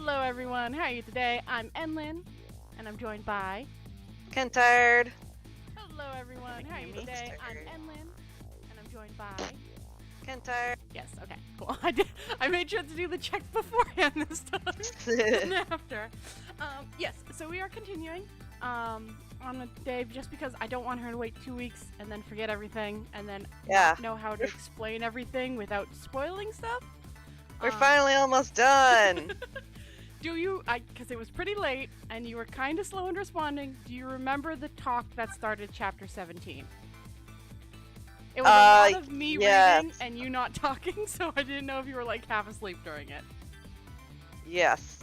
Hello everyone, how are you today? I'm Enlin, and I'm joined by... Kentard. Hello everyone, how are you today? I'm Enlin, and I'm joined by... Kentard. Yes, okay, cool. I made sure to do the check beforehand this time, and after. Yes, so we are continuing on with Dave, just because I don't want her to wait 2 weeks and then forget everything, and then not know how to explain everything without spoiling stuff. We're finally almost done. Do you, because it was pretty late, and you were kind of slow in responding, do you remember the talk that started chapter 17? It was a lot of me reading and you not talking, so I didn't know if you were like half asleep during it. Yes.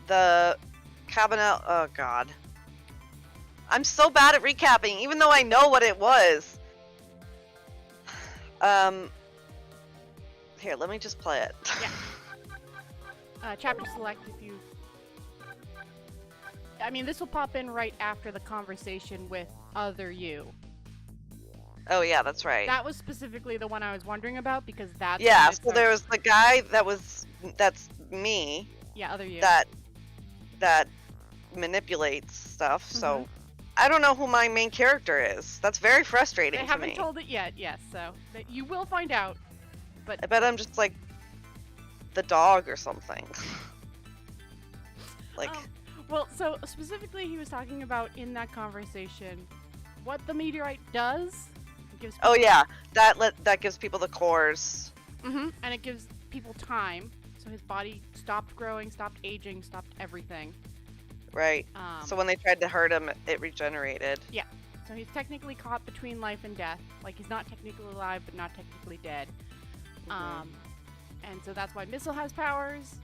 The cabinet, oh god. I'm so bad at recapping, even though I know what it was. Here, let me just play it. Yeah. Chapter select if you... I mean, this will pop in right after the conversation with other you. Oh yeah, that's right. That was specifically the one I was wondering about, because that's... Yeah, so there was the guy that's me. Yeah, other you. That manipulates stuff, so... I don't know who my main character is. That's very frustrating to me. They haven't told it yet, yes, so... You will find out, but... I bet I'm just like... the dog or something. Like... well, so specifically he was talking about in that conversation what the meteorite does. Gives people... Oh yeah, that gives people the cores. And it gives people time, so his body stopped growing, stopped aging, stopped everything. Right. So when they tried to hurt him, it regenerated. Yeah. So he's technically caught between life and death. Like, he's not technically alive, but not technically dead. And so that's why Missile has powers,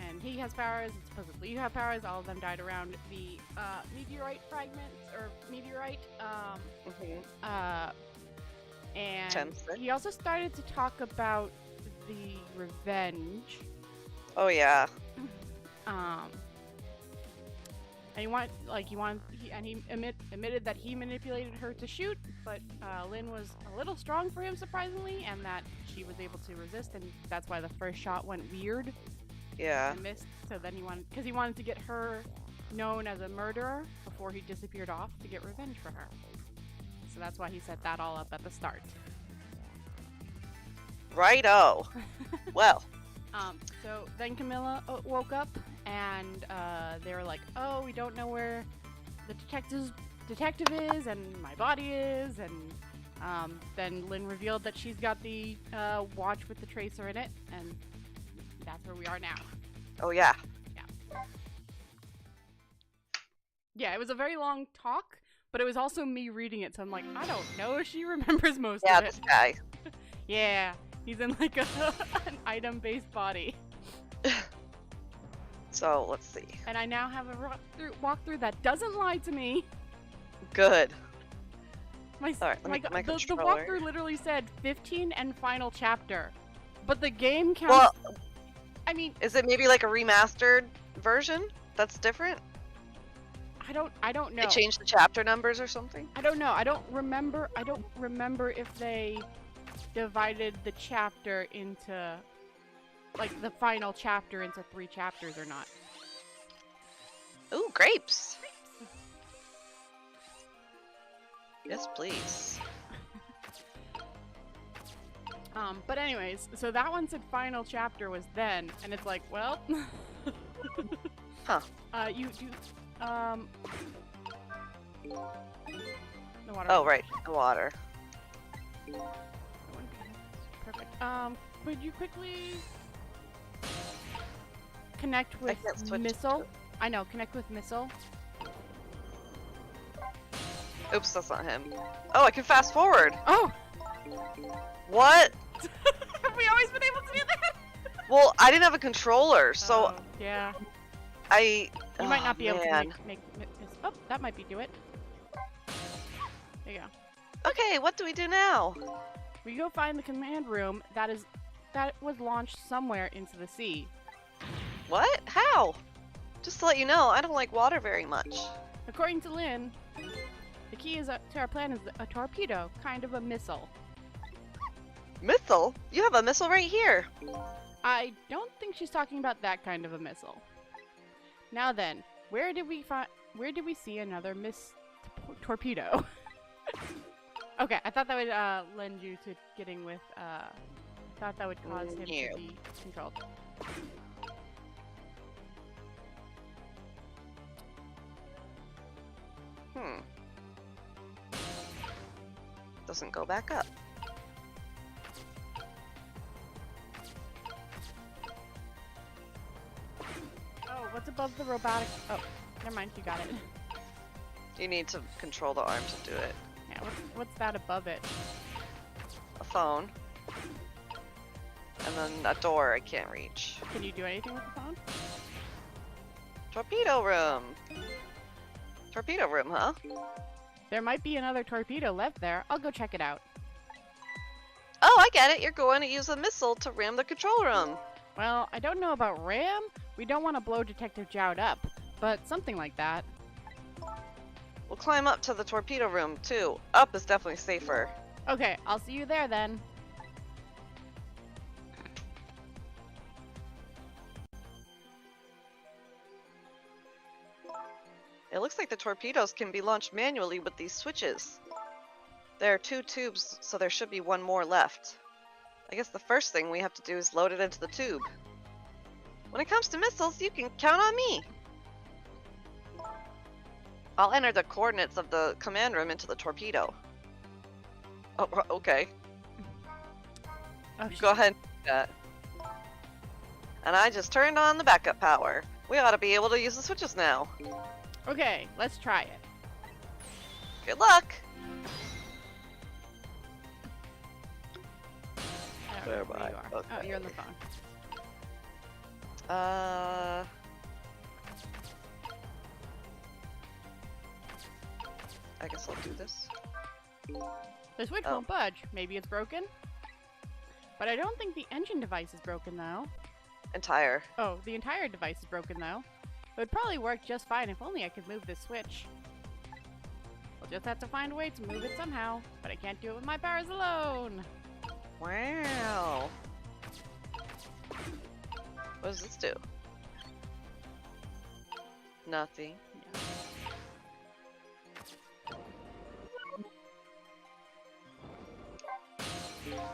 and he has powers, and supposedly you have powers. All of them died around the meteorite fragments, or meteorite. And he also started to talk about the revenge. Oh yeah. And he admitted that he manipulated her to shoot, but Lynn was a little strong for him, surprisingly, and that she was able to resist, and that's why the first shot went weird. Yeah. And missed. So then he wanted to get her known as a murderer before he disappeared off to get revenge for her. So that's why he set that all up at the start. Righto. Well. So then Camilla woke up, and they were like, "Oh, we don't know where the detective is, and my body is," and then Lynn revealed that she's got the watch with the tracer in it, and that's where we are now. Oh yeah. Yeah. Yeah, it was a very long talk, but it was also me reading it, so I'm like, I don't know if she remembers most of it. Yeah, this guy. Yeah, he's in like an item-based body. So, let's see. And I now have a walkthrough that doesn't lie to me. Good. My controller. The walkthrough literally said 15 and final chapter. But the game counts... Well, I mean... Is it maybe like a remastered version that's different? I don't know. They changed the chapter numbers or something? I don't know. I don't remember if they divided the chapter into... like, the final chapter into 3 chapters or not. Ooh, grapes! Yes, please. But anyways, so that one said final chapter was then, and it's like, well... Huh. The water. Oh, right, the water. Perfect. Could you quickly... connect with Missile? I know, connect with Missile. Oops, that's not him. Oh, I can fast forward! Oh! What? Have we always been able to do that? Well, I didn't have a controller, so... yeah. You might not be able to make oh, that might do it. There you go. Okay, what do we do now? We go find the command room that was launched somewhere into the sea. What? How? Just to let you know, I don't like water very much. According to Lynn, the key to our plan is a torpedo, kind of a missile. Missile? You have a missile right here. I don't think she's talking about that kind of a missile. Now then, where did we see another torpedo? Okay, I thought that would lend you to getting with. Thought that would cause him to be controlled. Doesn't go back up. Oh, what's above the robotic? Oh, never mind. You got it. You need to control the arm to do it. Yeah. What's that above it? A phone. And then a door I can't reach. Can you do anything with the phone? Torpedo room! Torpedo room, huh? There might be another torpedo left there. I'll go check it out. Oh, I get it. You're going to use a missile to ram the control room. Well, I don't know about ram. We don't want to blow Detective Jowd up, but something like that. We'll climb up to the torpedo room, too. Up is definitely safer. Okay, I'll see you there then. It looks like the torpedoes can be launched manually with these switches. There are 2 tubes, so there should be 1 more left. I guess the first thing we have to do is load it into the tube. When it comes to missiles, you can count on me! I'll enter the coordinates of the command room into the torpedo. Oh, okay. Oh, Go ahead and do that. And I just turned on the backup power. We ought to be able to use the switches now. Okay, let's try it. Good luck! I don't know where you are. Okay. Oh, you're on the phone. I guess I'll do this. The switch Oh. won't budge. Maybe it's broken? But I don't think the engine device is broken, though. Entire. Oh, the entire device is broken, though. It would probably work just fine if only I could move this switch. We'll just have to find a way to move it somehow. But I can't do it with my powers alone. Wow. What does this do? Nothing. Yeah.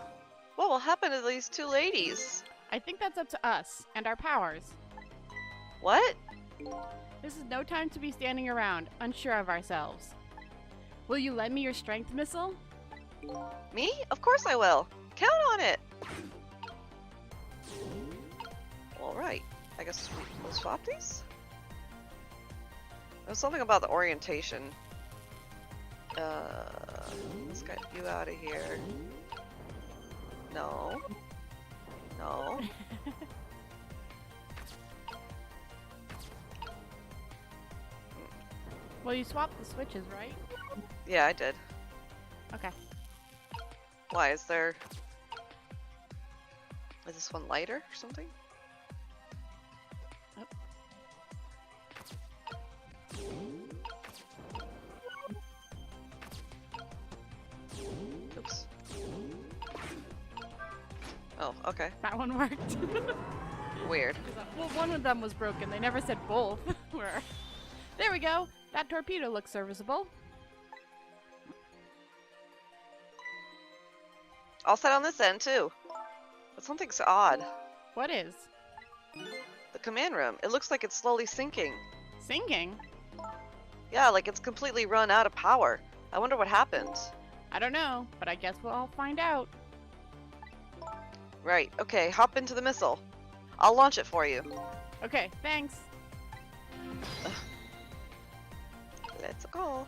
What will happen to these 2 ladies? I think that's up to us and our powers. What? This is no time to be standing around, unsure of ourselves. Will you lend me your strength missile? Me? Of course I will. Count on it. Alright. I guess we'll swap these? There's something about the orientation. Let's get you out of here. No. No. Well, you swapped the switches, right? Yeah, I did. Okay. Why? Is this one lighter or something? Oops. Oh, okay. That one worked. Weird. Well, one of them was broken. They never said both were. There we go. That torpedo looks serviceable. All set on this end, too. But something's odd. What is? The command room. It looks like it's slowly sinking. Sinking? Yeah, like it's completely run out of power. I wonder what happened. I don't know, but I guess we'll all find out. Right, okay, hop into the missile. I'll launch it for you. Okay, thanks. Let's go.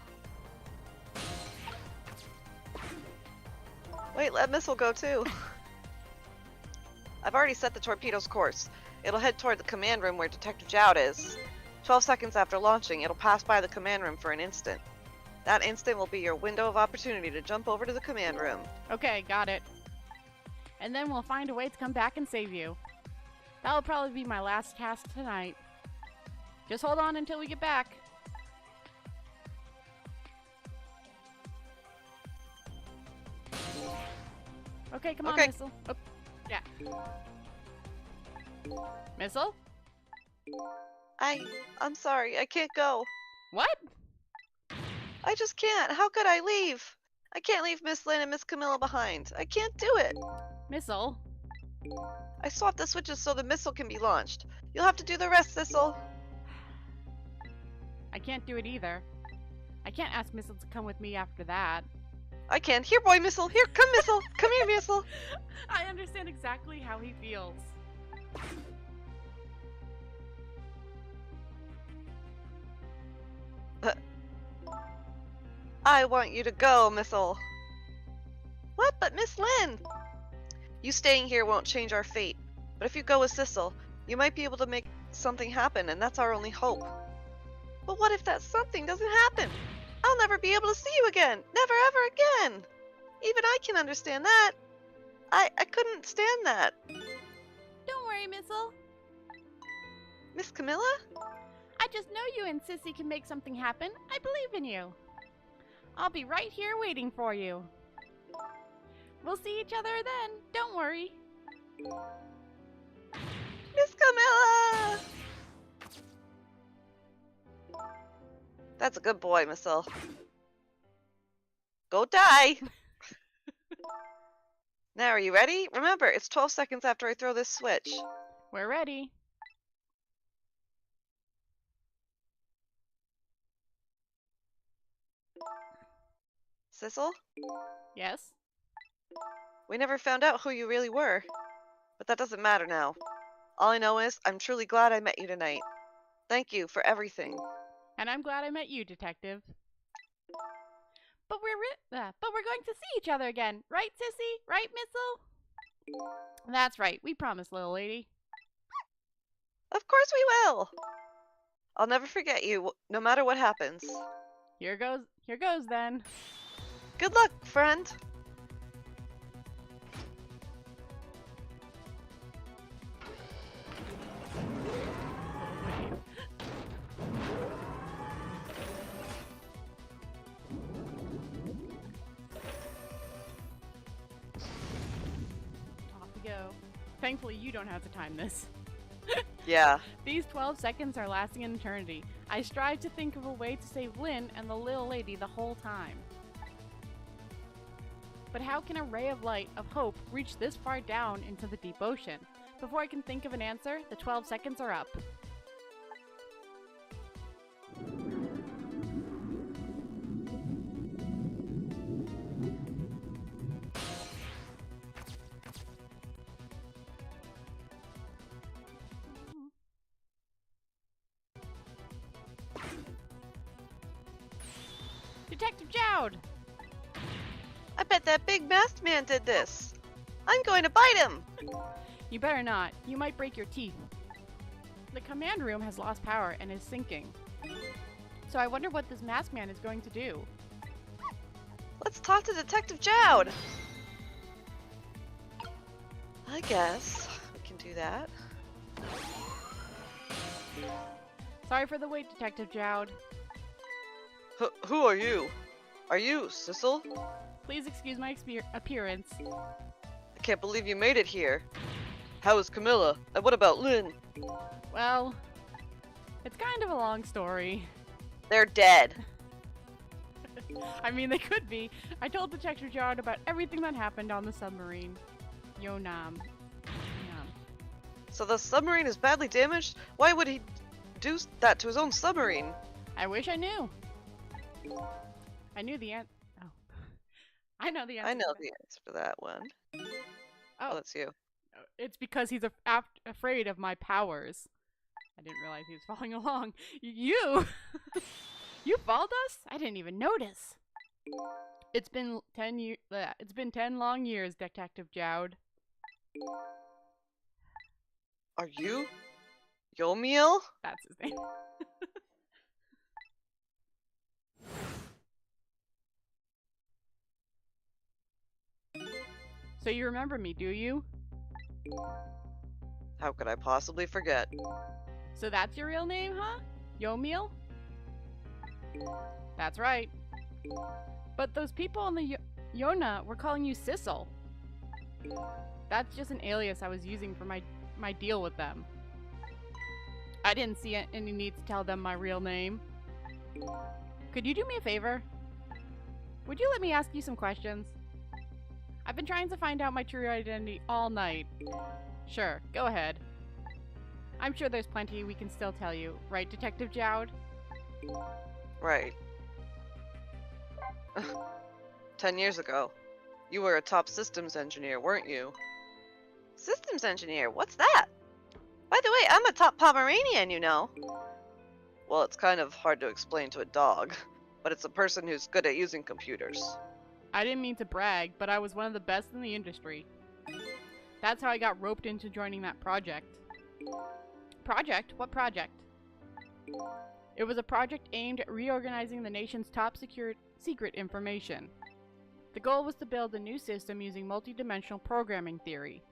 Wait, let missile go too. I've already set the torpedo's course. It'll head toward the command room where Detective Jowd is. 12 seconds after launching, it'll pass by the command room for an instant. That instant will be your window of opportunity to jump over to the command room. Okay, got it. And then we'll find a way to come back and save you. That'll probably be my last task tonight. Just hold on until we get back. Okay, come on, Okay. Missile. Oh, yeah. Missile? I'm sorry, I can't go. What? I just can't. How could I leave? I can't leave Miss Lynn and Miss Camilla behind. I can't do it. Missile? I swapped the switches so the missile can be launched. You'll have to do the rest, Sissel. I can't do it either. I can't ask Missile to come with me after that. I can. Here, boy, Missile. Here, come, Missile. Come here, Missile. I understand exactly how he feels. I want you to go, Missile. What? But Miss Lynn! You staying here won't change our fate. But if you go with Sissel, you might be able to make something happen, and that's our only hope. But what if that something doesn't happen? I'll never be able to see you again. Never ever again. Even I can understand that. I couldn't stand that. Don't worry, Missile. Miss Camilla? I just know you and Sissy can make something happen. I believe in you. I'll be right here waiting for you. We'll see each other then. Don't worry. Miss Camilla! That's a good boy, Missile. Go die! Now, are you ready? Remember, it's 12 seconds after I throw this switch. We're ready. Sissel? Yes? We never found out who you really were. But that doesn't matter now. All I know is, I'm truly glad I met you tonight. Thank you for everything. And I'm glad I met you, Detective. But we're going to see each other again, right, Sissy? Right, Missile? That's right. We promised, little lady. Of course we will! I'll never forget you, no matter what happens. Here goes then. Good luck, friend! Off we go. Thankfully, you don't have to time this. Yeah. These 12 seconds are lasting an eternity. I strive to think of a way to save Lynn and the little lady the whole time. But how can a ray of light, of hope, reach this far down into the deep ocean? Before I can think of an answer, the 12 seconds are up. Detective Jowd! I bet that big masked man did this. I'm going to bite him! You better not. You might break your teeth. The command room has lost power and is sinking. So I wonder what this masked man is going to do. Let's talk to Detective Jowd! I guess we can do that. Sorry for the wait, Detective Jowd. Who are you? Are you Sissel? Please excuse my appearance. I can't believe you made it here. How is Camilla? And what about Lynn? Well, it's kind of a long story. They're dead. I mean, they could be. I told Detective Jowd about everything that happened on the submarine. Yonam. So the submarine is badly damaged? Why would he do that to his own submarine? I wish I knew. I knew the answer. Oh. I know the answer. I know the answer to that one. Oh, that's you. It's because he's afraid of my powers. I didn't realize he was following along. You? You followed us? I didn't even notice. It's been 10 years. It's been 10 long years, Detective Jowd. Are you Yomiel? That's his name. So you remember me, do you? How could I possibly forget? So that's your real name, huh? Yomiel? That's right. But those people on the Yona were calling you Sissel. That's just an alias I was using for my my deal with them. I didn't see any need to tell them my real name. Could you do me a favor? Would you let me ask you some questions? I've been trying to find out my true identity all night. Sure, go ahead. I'm sure there's plenty we can still tell you, right, Detective Jowd? Right. 10 years ago, you were a top systems engineer, weren't you? Systems engineer? What's that? By the way, I'm a top Pomeranian, you know. Well, it's kind of hard to explain to a dog, but it's a person who's good at using computers. I didn't mean to brag, but I was one of the best in the industry. That's how I got roped into joining that project. Project? What project? It was a project aimed at reorganizing the nation's top secret information. The goal was to build a new system using multidimensional programming theory.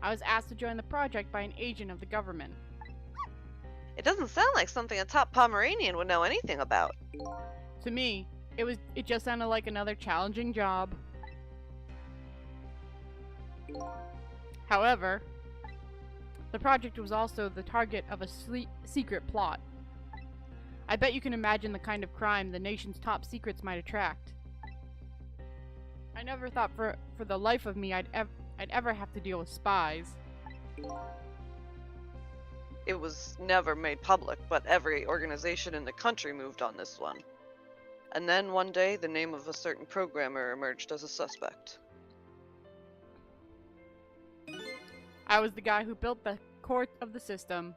I was asked to join the project by an agent of the government. It doesn't sound like something a top Pomeranian would know anything about. To me, it just sounded like another challenging job. However, the project was also the target of a secret plot. I bet you can imagine the kind of crime the nation's top secrets might attract. I never thought for the life of me I'd ever have to deal with spies. It was never made public, but every organization in the country moved on this one. And then one day, the name of a certain programmer emerged as a suspect. I was the guy who built the core of the system.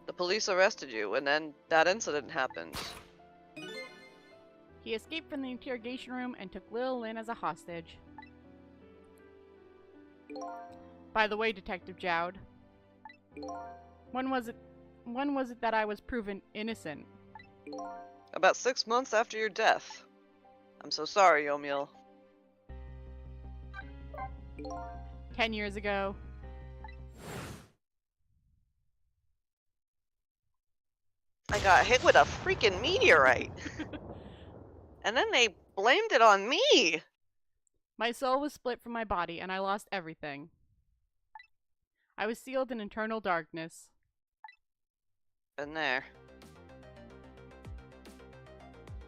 The police arrested you, and then that incident happened. He escaped from the interrogation room and took Lil Lynn as a hostage. By the way, Detective Jowd, when was it that I was proven innocent? About 6 months after your death. I'm so sorry, Yomiel. 10 years ago. I got hit with a freaking meteorite. And then they blamed it on me. My soul was split from my body and I lost everything. I was sealed in eternal darkness. Been there.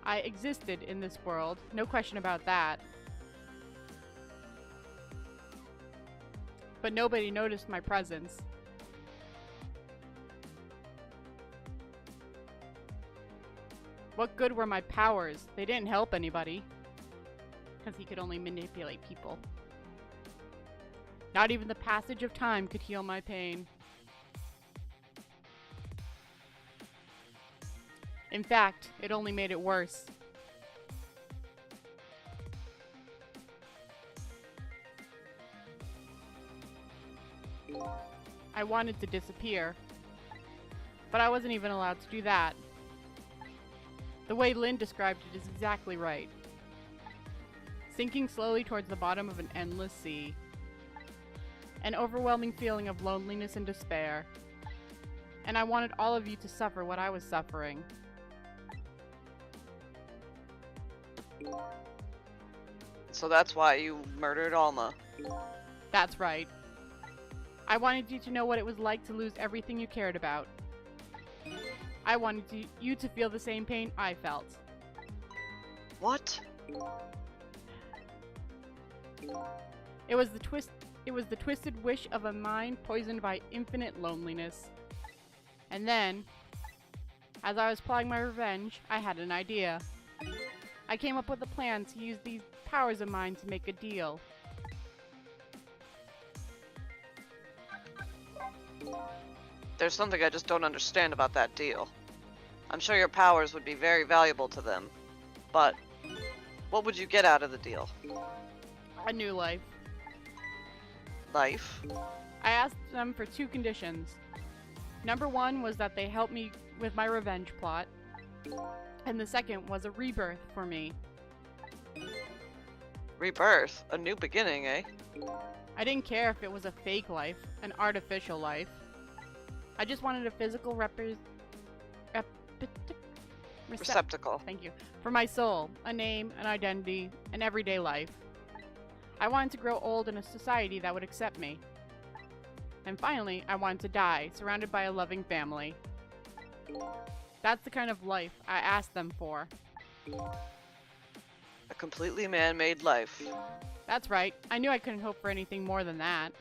I existed in this world, no question about that. But nobody noticed my presence. What good were my powers? They didn't help anybody. Because he could only manipulate people. Not even the passage of time could heal my pain. In fact, it only made it worse. I wanted to disappear. But I wasn't even allowed to do that. The way Lynn described it is exactly right. Sinking slowly towards the bottom of an endless sea. An overwhelming feeling of loneliness and despair. And I wanted all of you to suffer what I was suffering. So that's why you murdered Alma. That's right. I wanted you to know what it was like to lose everything you cared about. I wanted you to feel the same pain I felt. What? It was the twisted wish of a mind poisoned by infinite loneliness. And then, as I was plotting my revenge, I had an idea. I came up with a plan to use these powers of mine to make a deal. There's something I just don't understand about that deal. I'm sure your powers would be very valuable to them, but what would you get out of the deal? A new life. Life? I asked them for 2 conditions. Number 1 was that they help me with my revenge plot, and the second was a rebirth for me. Rebirth? A new beginning, eh? I didn't care if it was a fake life, an artificial life. I just wanted a physical Receptacle. Thank you. For my soul, a name, an identity, an everyday life. I wanted to grow old in a society that would accept me. And finally, I wanted to die, surrounded by a loving family. That's the kind of life I asked them for. A completely man-made life. That's right. I knew I couldn't hope for anything more than that.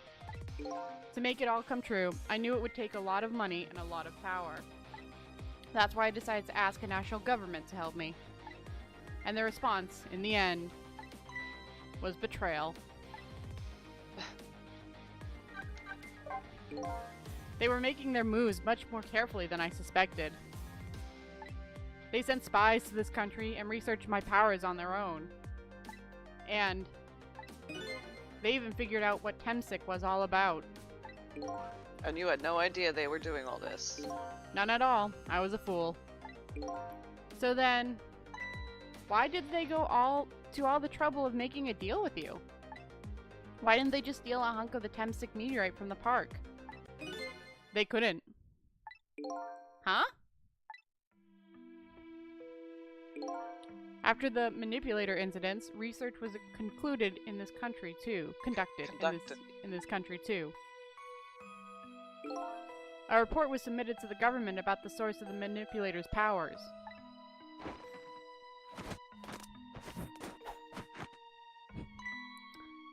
To make it all come true, I knew it would take a lot of money and a lot of power. That's why I decided to ask a national government to help me. And the response, in the end, was betrayal. They were making their moves much more carefully than I suspected. They sent spies to this country and researched my powers on their own. And they even figured out what Temsic was all about. And you had no idea they were doing all this. None at all. I was a fool. So then, why did they go to all the trouble of making a deal with you? Why didn't they just steal a hunk of the Temsic meteorite from the park? They couldn't. Huh? After the manipulator incidents, research was concluded in this country too. Conducted. In this country too. A report was submitted to the government about the source of the manipulator's powers.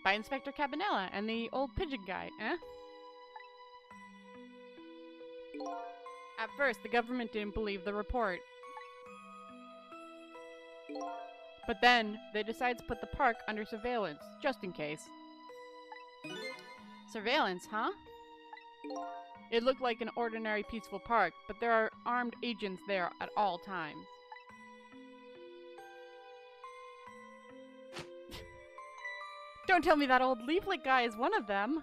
By Inspector Cabanela and the old pigeon guy, eh? At first, the government didn't believe the report. But then, they decided to put the park under surveillance, just in case. Surveillance, huh? It looked like an ordinary peaceful park, but there are armed agents there at all times. Don't tell me that old leaflet guy is one of them.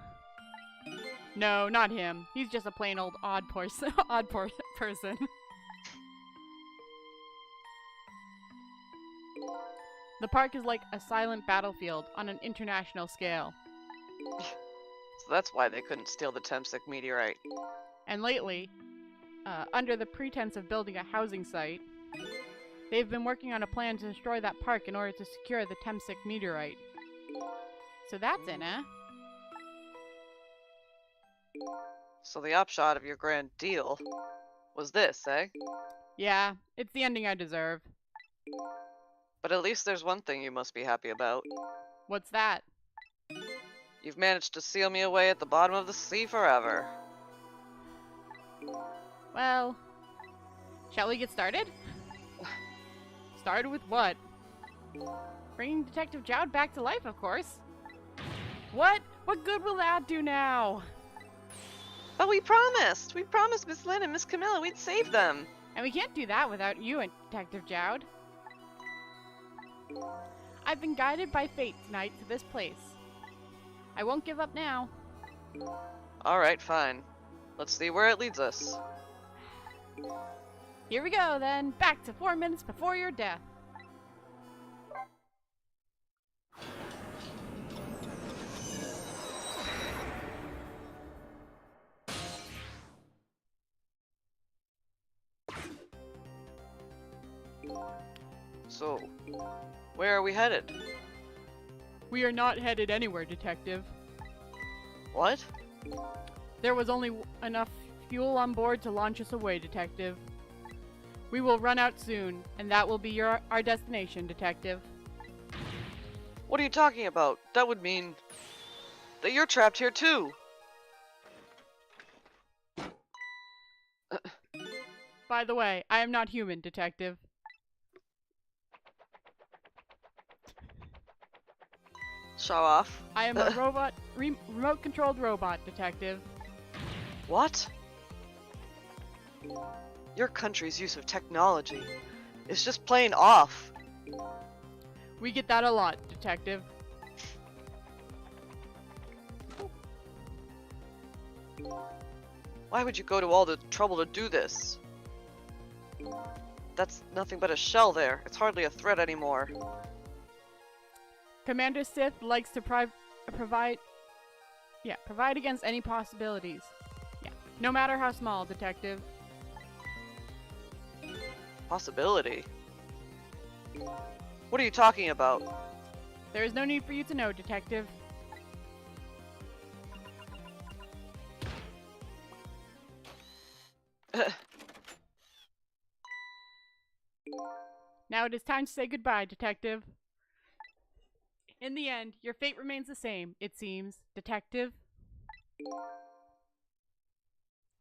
No, not him. He's just a plain old odd person. person. The park is like a silent battlefield on an international scale. So that's why they couldn't steal the Temsic meteorite. And lately, under the pretense of building a housing site, they've been working on a plan to destroy that park in order to secure the Temsic meteorite. So that's it, eh? So the upshot of your grand deal was this, eh? Yeah, it's the ending I deserve. But at least there's one thing you must be happy about. What's that? You've managed to seal me away at the bottom of the sea forever. Well, shall we get started? Started with what? Bringing Detective Jowd back to life, of course. What? What good will that do now? But we promised! We promised Miss Lynn and Miss Camilla we'd save them! And we can't do that without you and Detective Jowd. I've been guided by fate tonight to this place. I won't give up now. Alright, fine. Let's see where it leads us. Here we go, then. Back to 4 minutes before your death. So, where are we headed? We are not headed anywhere, Detective. What? There was only enough fuel on board to launch us away, Detective. We will run out soon, and that will be our destination, Detective. What are you talking about? That would mean that you're trapped here too! By the way, I am not human, Detective. Show off. I am a robot, remote-controlled robot, Detective. What? Your country's use of technology is just plain off. We get that a lot, Detective. Why would you go to all the trouble to do this? That's nothing but a shell there. It's hardly a threat anymore. Commander Sith likes to provide against any possibilities. Yeah, no matter how small, Detective. Possibility? What are you talking about? There is no need for you to know, Detective. Now it is time to say goodbye, Detective. In the end, your fate remains the same, it seems, Detective.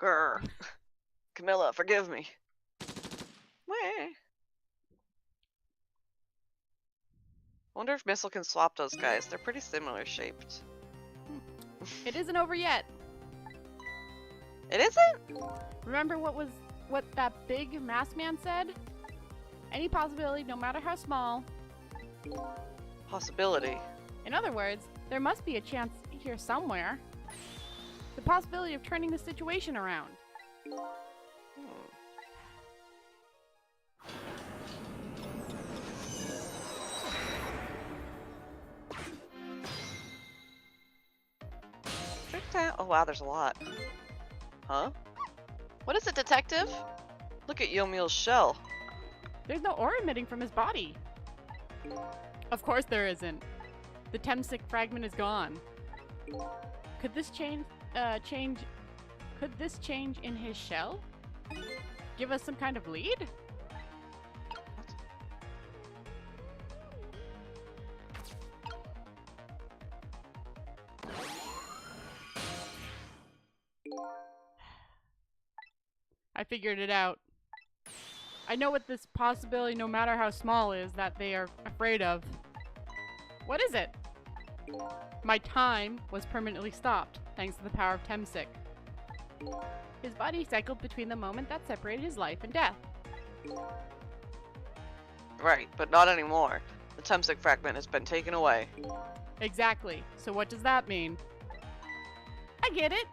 Grr. Camilla, forgive me. Wah. Wonder if Missile can swap those guys. They're pretty similar shaped. It isn't over yet. It isn't? Remember what that big masked man said? Any possibility, no matter how small. Possibility. In other words, there must be a chance here somewhere. The possibility of turning the situation around. Hmm. Oh wow, there's a lot. Huh? What is it, Detective? Look at Yomiel's shell. There's no aura emitting from his body. Of course there isn't. The Temsic fragment is gone. Could this change in his shell? Give us some kind of lead? I figured it out. I know what this possibility, no matter how small, is that they are afraid of. What is it? My time was permanently stopped, thanks to the power of Temsic. His body cycled between the moment that separated his life and death. Right, but not anymore. The Temsic fragment has been taken away. Exactly. So what does that mean? I get it!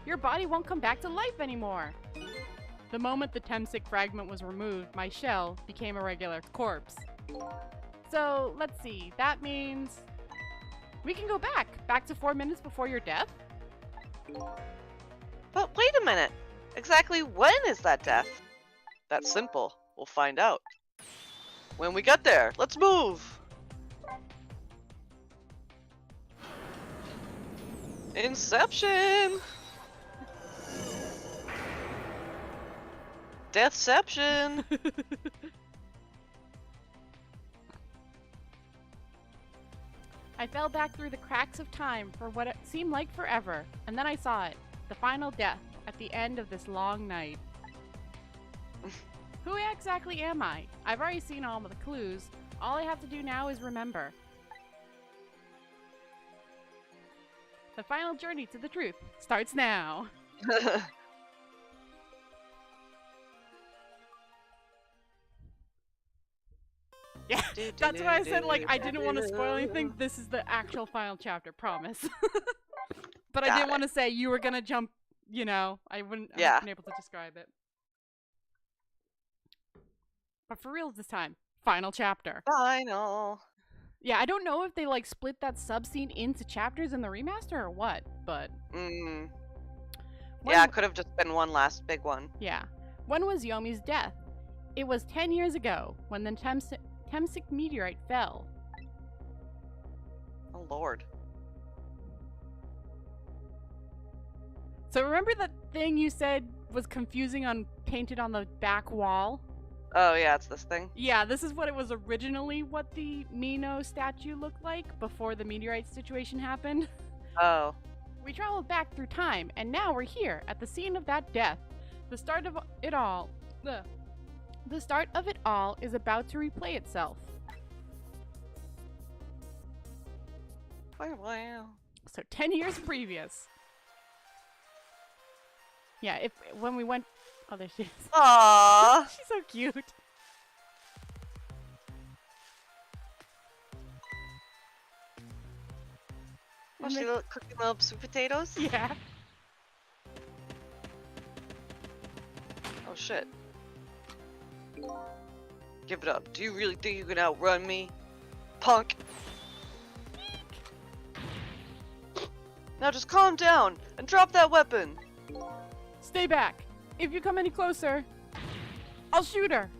Your body won't come back to life anymore! The moment the Temsic fragment was removed, my shell became a regular corpse. So, let's see, that means... we can go back to 4 minutes before your death? But wait a minute! Exactly when is that death? That's simple. We'll find out. When we get there, let's move! Inception! Deathception! I fell back through the cracks of time for what it seemed like forever, and then I saw it, the final death at the end of this long night. Who exactly am I? I've already seen all of the clues. All I have to do now is remember. The final journey to the truth starts now. Yeah, that's why I said, like, I didn't want to spoil anything. This is the actual final chapter, promise. But I didn't want to say you were gonna jump, you know, I wouldn't have been able to describe it. But for real this time, final chapter. Final. Yeah, I don't know if they, like, split that sub-scene into chapters in the remaster or what, but... Yeah, it could have just been one last big one. Yeah. When was Yomi's death? It was 10 years ago, when the Temsic meteorite fell. Oh lord. So remember that thing you said was confusing on painted on the back wall? Oh yeah, it's this thing? Yeah, this is what it was originally what the Mino statue looked like before the meteorite situation happened. Oh. We traveled back through time, and now we're here, at the scene of that death. The start of it all... The start of it all is about to replay itself. Wow. So 10 years previous. Yeah, when we went... Oh, there she is. Aww. She's so cute. Was she cooking little sweet potatoes? Yeah. Oh shit. Give it up. Do you really think you can outrun me? Punk! Now just calm down and drop that weapon! Stay back. If you come any closer, I'll shoot her.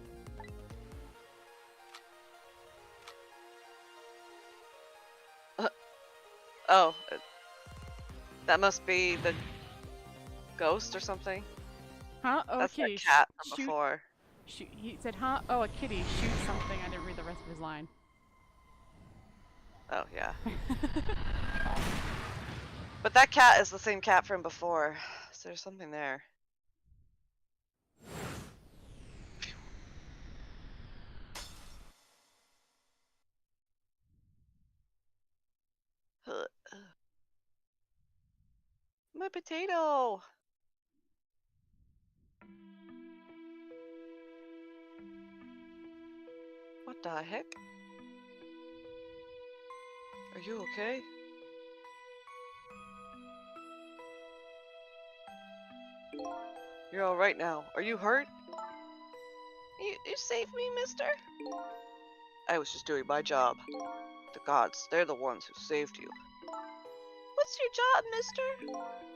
Oh. That must be the ghost or something? Huh? Okay. That's the cat from before. Shoot, he said, huh? Oh, a kitty. Shoot something. I didn't read the rest of his line. Oh, yeah. But that cat is the same cat from before. So there's something there. My potato! What the heck? Are you okay? You're alright now. Are you hurt? You saved me, mister? I was just doing my job. The gods, they're the ones who saved you. What's your job, mister?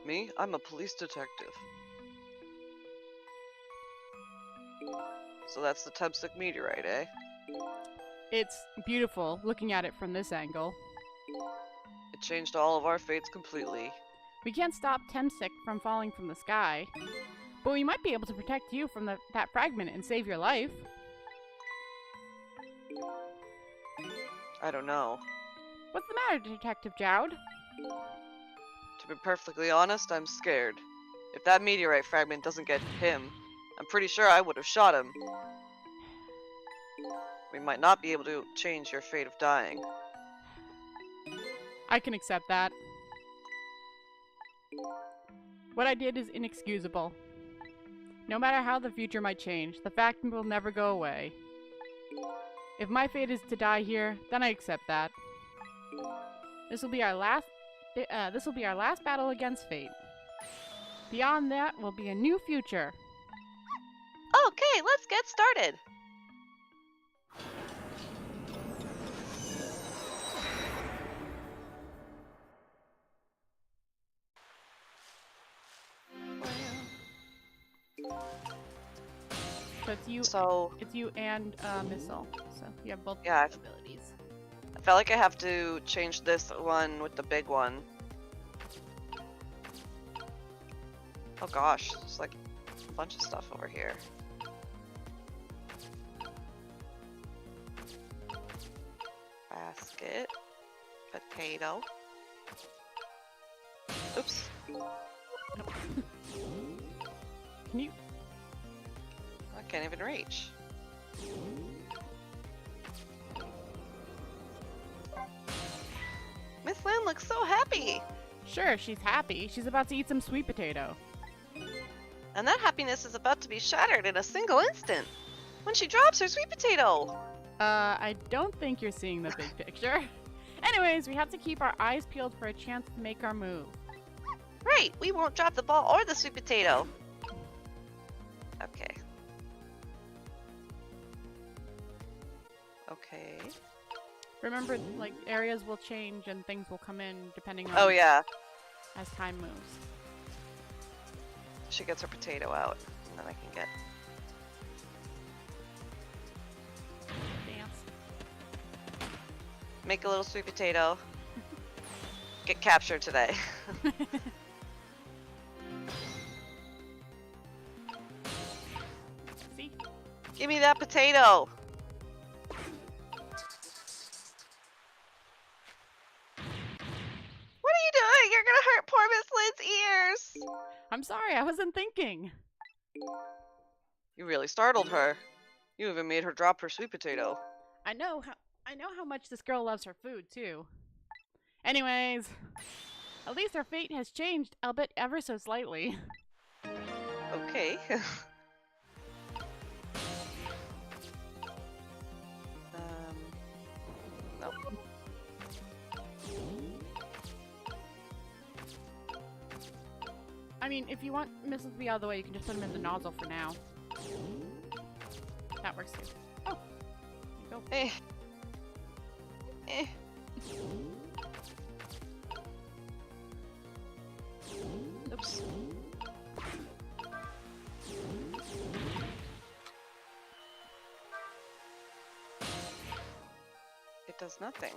Me? I'm a police detective. So that's the Tubstick meteorite, eh? It's beautiful looking at it from this angle. It changed all of our fates completely. We can't stop Temsik from falling from the sky, but we might be able to protect you from that fragment and save your life. I don't know. What's the matter, Detective Jowd? To be perfectly honest, I'm scared. If that meteorite fragment doesn't get him, I'm pretty sure I would have shot him. We might not be able to change your fate of dying. I can accept that. What I did is inexcusable. No matter how the future might change, the fact will never go away. If my fate is to die here, then I accept that. This will be our last battle against fate. Beyond that will be a new future. Okay, let's get started. So it's you and Missile. So you have both abilities. I felt like I have to change this one with the big one. Oh gosh, there's like a bunch of stuff over here. Basket. Potato. Oops. Can you? I can't even reach. Miss Lynn looks so happy! Sure, she's happy. She's about to eat some sweet potato. And that happiness is about to be shattered in a single instant when she drops her sweet potato! I don't think you're seeing the big picture. Anyways, we have to keep our eyes peeled for a chance to make our move. Right! We won't drop the ball or the sweet potato! Okay. Okay. Remember, like, areas will change and things will come in depending on... Oh, yeah. As time moves. She gets her potato out, and then I can get... Dance. Make a little sweet potato. Get captured today. See? Give me that potato! What are you doing? You're gonna hurt poor Miss Lynn's ears! I'm sorry, I wasn't thinking. You really startled her. You even made her drop her sweet potato. I know how much this girl loves her food, too. Anyways, at least her fate has changed, albeit ever so slightly. Okay. Nope. I mean, if you want missiles to be out of the way, you can just put them in the nozzle for now. That works too. Oh, there you go. Eh. Oops. It does nothing.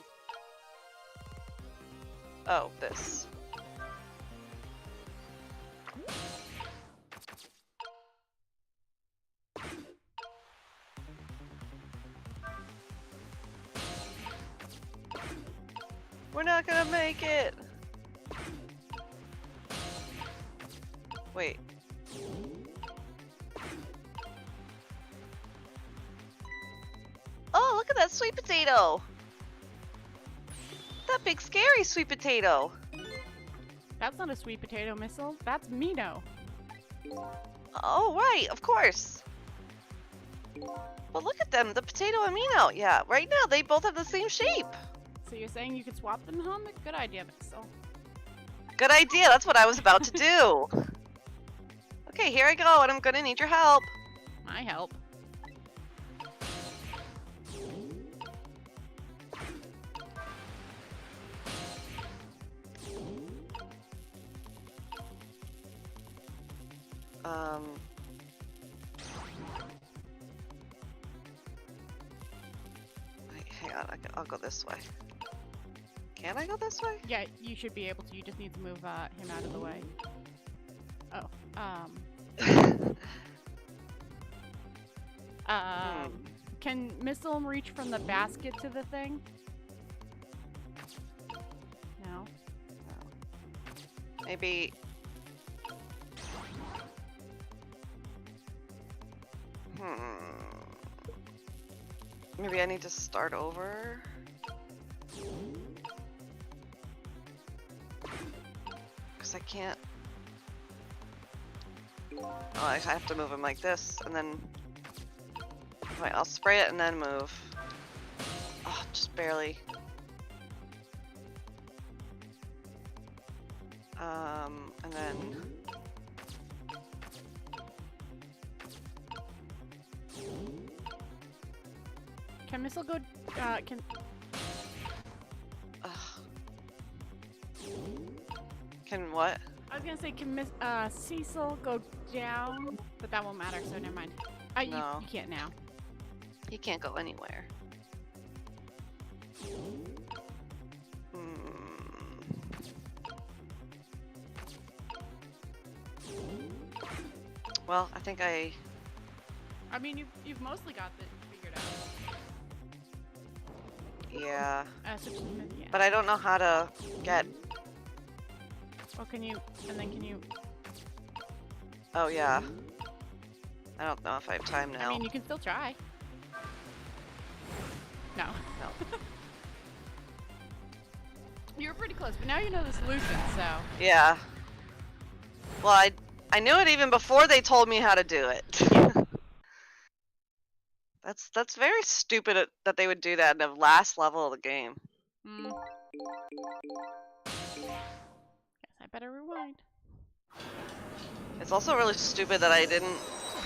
Oh, this. We're not gonna make it. Wait. Oh, look at that sweet potato. That big scary sweet potato. That's not a sweet potato missile. That's Mino. Oh, right, of course. But look at them, the potato and Mino. Yeah, right now they both have the same shape. So you're saying you could swap them, huh? Good idea, Missile. Good idea, that's what I was about to do. Okay, here I go, and I'm gonna need your help. My help. Wait, hang on, I'll go this way. Can I go this way? Yeah, you should be able to. You just need to move him out of the way. Oh, can Missile reach from the basket to the thing? No. Maybe. Maybe I need to start over. Because I can't. Oh, I have to move him like this, and then. Wait, I'll spray it and then move. Oh, just barely. And then. Can Missile go? Can. Can what? I was gonna say, can Cecil go down? But that won't matter, so never mind. No. You can't now. He can't go anywhere. Well, I think I mean, you've mostly got this figured out. Yeah. Yeah. But I don't know how to get. Oh, can you? And then can you? Oh yeah. I don't know if I have time now. I mean, you can still try. No. No. You were pretty close, but now you know the solution, so. Yeah. Well, I knew it even before they told me how to do it. That's very stupid that they would do that in the last level of the game. Guess I better rewind. It's also really stupid that I didn't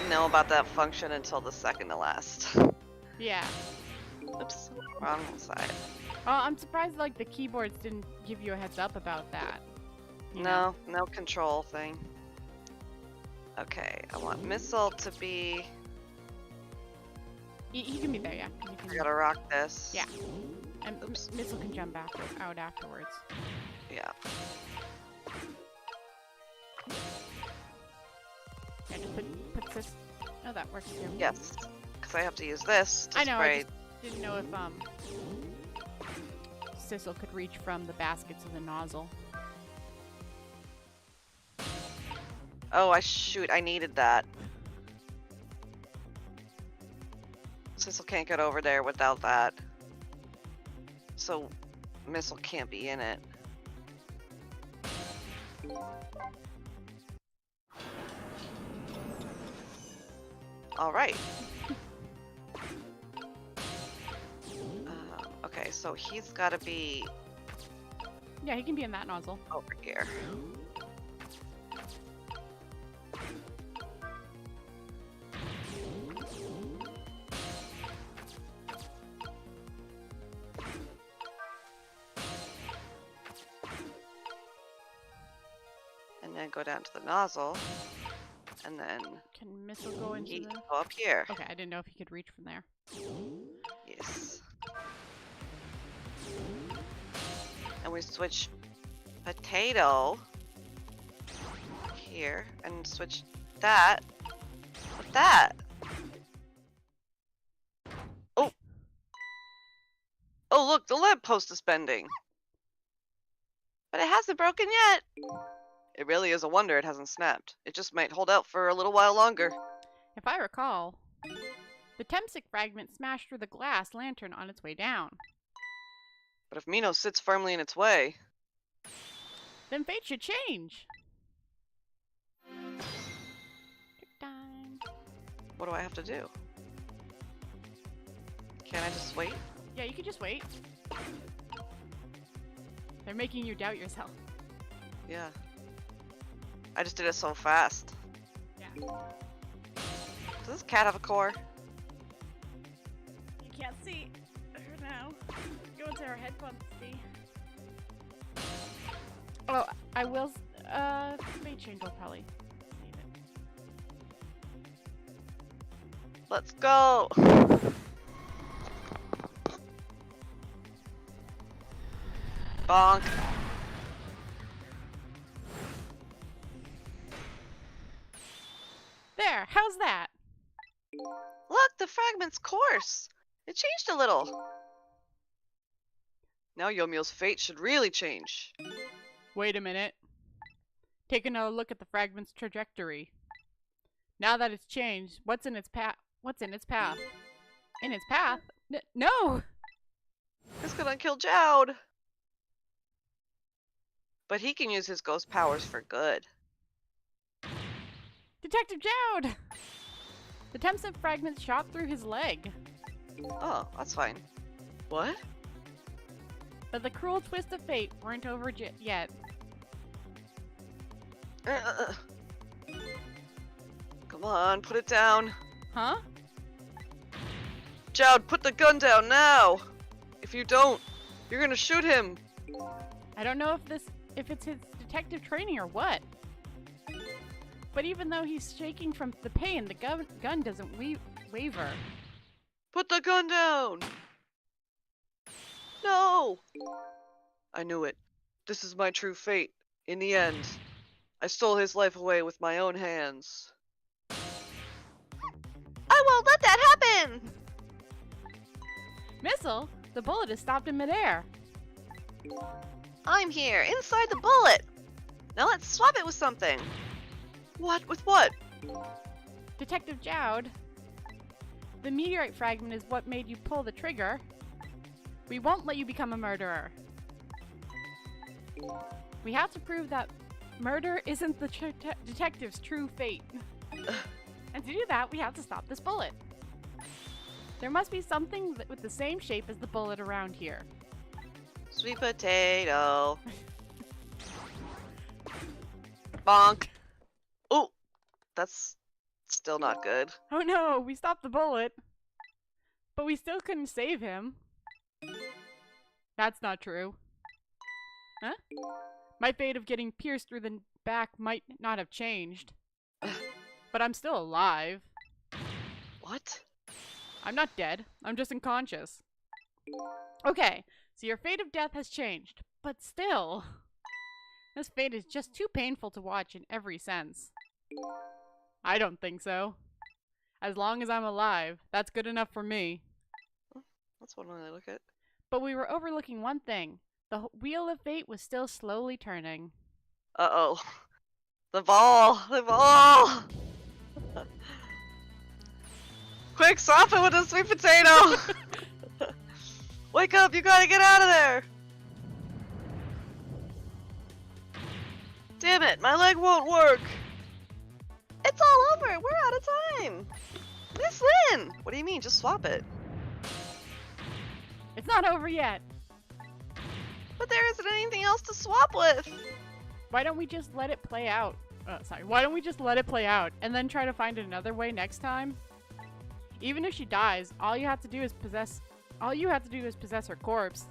know about that function until the second to last. Yeah. Oops, wrong side. Well, I'm surprised like the keyboards didn't give you a heads up about that. No control thing. Okay, I want Missile to be. He can be there, yeah. I gotta rock this. Yeah. And Missile can jump out afterwards. Yeah. Yeah, just put this. Oh, that works too. Yes, because I have to use this to I know. spray. I just didn't know if Sissel could reach from the basket to the nozzle. Oh, shoot! I needed that. Sissel can't get over there without that. So, Missile can't be in it. All right. Okay, so he's got to be Yeah, he can be in that nozzle. over here. And then go down to the nozzle. And then Can Missile go into he the... can go up here. Okay, I didn't know if he could reach from there. Yes. And we switch potato here and switch that with that. Oh! Oh look, the lamppost is bending. But it hasn't broken yet. It really is a wonder it hasn't snapped. It just might hold out for a little while longer. If I recall, the Temsic fragment smashed through the glass lantern on its way down. But if Minos sits firmly in its way... Then fate should change. Trick time. What do I have to do? Can't I just wait? Yeah, you can just wait. They're making you doubt yourself. Yeah. I just did it so fast. Yeah. Does this cat have a core? You can't see her now. Go into her headphones to see. Oh, I will. Fate change will probably save it. Let's go! Bonk. There, how's that? Look, the fragment's course! It changed a little. Now Yomio's fate should really change. Wait a minute. Take another look at the fragment's trajectory. Now that it's changed, what's in its path? What's in its path? In its path? No! It's gonna kill Jowd! But he can use his ghost powers for good. Detective Jowd! The Temsic fragment shot through his leg. Oh, that's fine. What? But the cruel twist of fate weren't over yet. Come on, put it down. Huh? Jowd, put the gun down now! If you don't, you're gonna shoot him! I don't know if it's his detective training or what. But even though he's shaking from the pain, the gun doesn't waver. Put the gun down! No! I knew it. This is my true fate. In the end, I stole his life away with my own hands. I won't let that happen! Missile, the bullet is stopped in midair. I'm here, inside the bullet! Now let's swap it with something. What? With what? Detective Jowd, the meteorite fragment is what made you pull the trigger. We won't let you become a murderer. We have to prove that murder isn't the detective's true fate. And to do that, we have to stop this bullet. There must be something with the same shape as the bullet around here. Sweet potato. Bonk. Oh, that's still not good. Oh no, we stopped the bullet. But we still couldn't save him. That's not true. Huh? My fate of getting pierced through the back might not have changed. But I'm still alive. What? I'm not dead. I'm just unconscious. Okay, so your fate of death has changed. But still, this fate is just too painful to watch in every sense. I don't think so. As long as I'm alive, that's good enough for me. That's one way to look at. But we were overlooking one thing. The wheel of fate was still slowly turning. Uh-oh. The ball! The ball! Quick, swap it with a sweet potato! Wake up, you gotta get out of there! Damn it, my leg won't work! It's all over, we're out of time! Miss Lynn! What do you mean, just swap it? It's not over yet. But there isn't anything else to swap with! Why don't we just let it play out? Why don't we just let it play out and then try to find another way next time? Even if she dies, all you have to do is possess her corpse.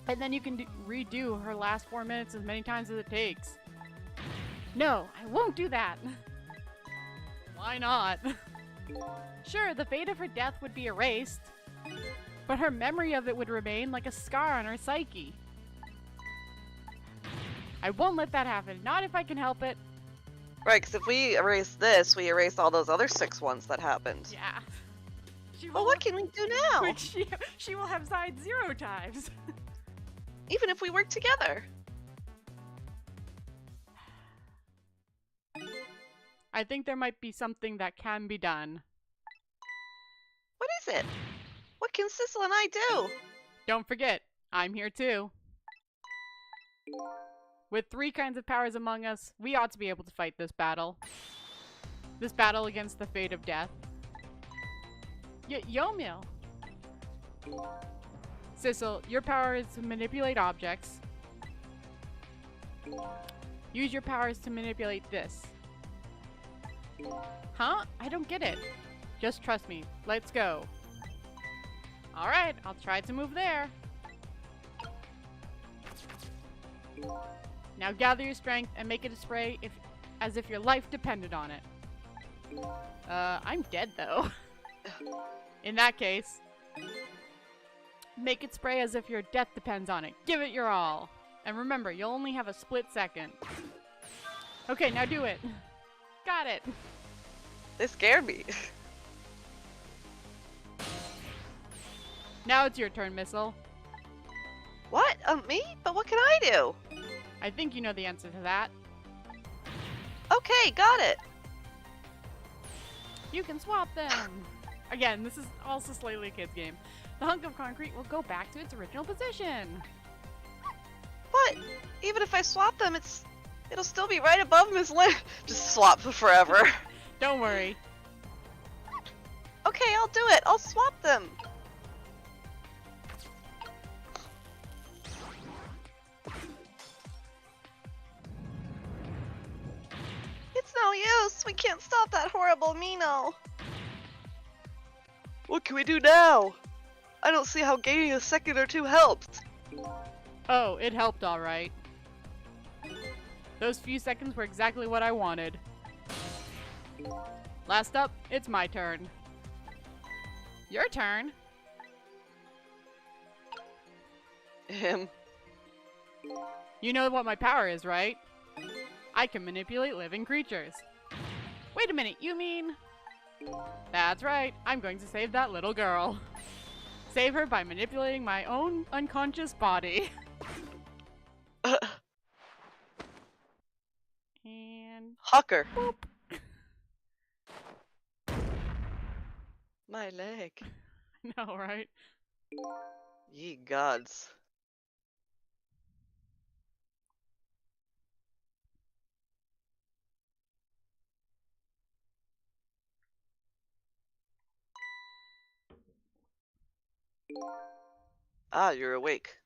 And then you can redo her last 4 minutes as many times as it takes. No, I won't do that. Why not? Sure, the fate of her death would be erased, but her memory of it would remain like a scar on her psyche. I won't let that happen, not if I can help it. Right, because if we erase this, we erase all those other 6 ones that happened. Yeah. Well, what can we do now? Which she will have signed 0 times. Even if we work together. I think there might be something that can be done. What is it? What can Sissel and I do? Don't forget, I'm here too. With 3 kinds of powers among us, we ought to be able to fight this battle. This battle against the fate of death. Yomil! Sissel, your power is to manipulate objects. Use your powers to manipulate this. Huh? I don't get it. Just trust me. Let's go. Alright, I'll try to move there. Now gather your strength and make it a spray as if your life depended on it. I'm dead though. In that case, make it spray as if your death depends on it. Give it your all. And remember, you'll only have a split second. Okay, now do it. Got it. They scared me. Now it's your turn, Missile. What? Me? But what can I do? I think you know the answer to that. Okay, got it. You can swap them. Again, this is also slightly a kid's game. The hunk of concrete will go back to its original position. But even if I swap them, it'll still be right above Miss Lynn. Just swap forever. Don't worry. Okay, I'll do it. I'll swap them. It's no use. We can't stop that horrible Mino. What can we do now? I don't see how gaining a second or two helps. Oh, it helped all right. Those few seconds were exactly what I wanted. Last up, it's my turn. Your turn. Him. You know what my power is, right? I can manipulate living creatures. Wait a minute, you mean? That's right, I'm going to save that little girl. Save her by manipulating my own unconscious body. And Hucker. boop. My leg. No, right? Ye gods. Ah, you're awake.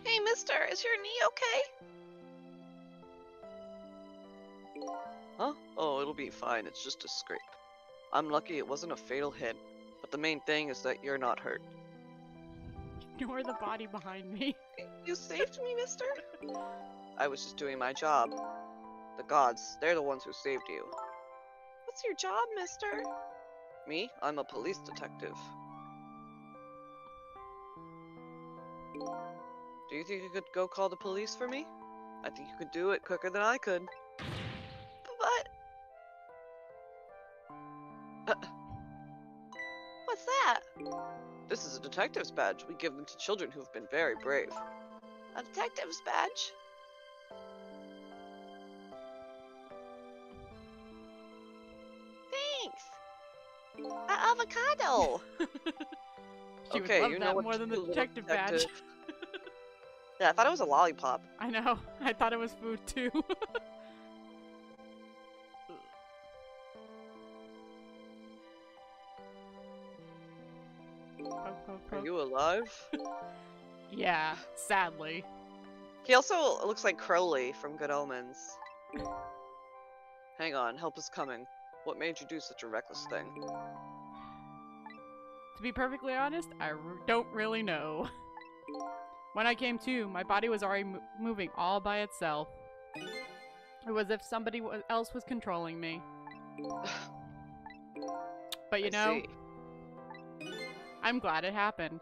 Hey, mister, is your knee okay? Huh? Oh, it'll be fine. It's just a scrape. I'm lucky it wasn't a fatal hit, but the main thing is that you're not hurt. Ignore the body behind me. You saved me, mister? I was just doing my job. The gods, they're the ones who saved you. What's your job, mister? Me? I'm a police detective. Do you think you could go call the police for me? I think you could do it quicker than I could. But... What's that? This is a detective's badge. We give them to children who've been very brave. A detective's badge? Thanks! An avocado! She Okay, would you love know that what more to than do, the little detective badge. detective. Yeah, I thought it was a lollipop. I know. I thought it was food too. Poke, poke, Are poke. you alive? Yeah, sadly. He also looks like Crowley from Good Omens. Hang on, help is coming. What made you do such a reckless thing? To be perfectly honest, I don't really know. When I came to, my body was already moving all by itself. It was as if somebody else was controlling me. But you I know, see. I'm glad it happened.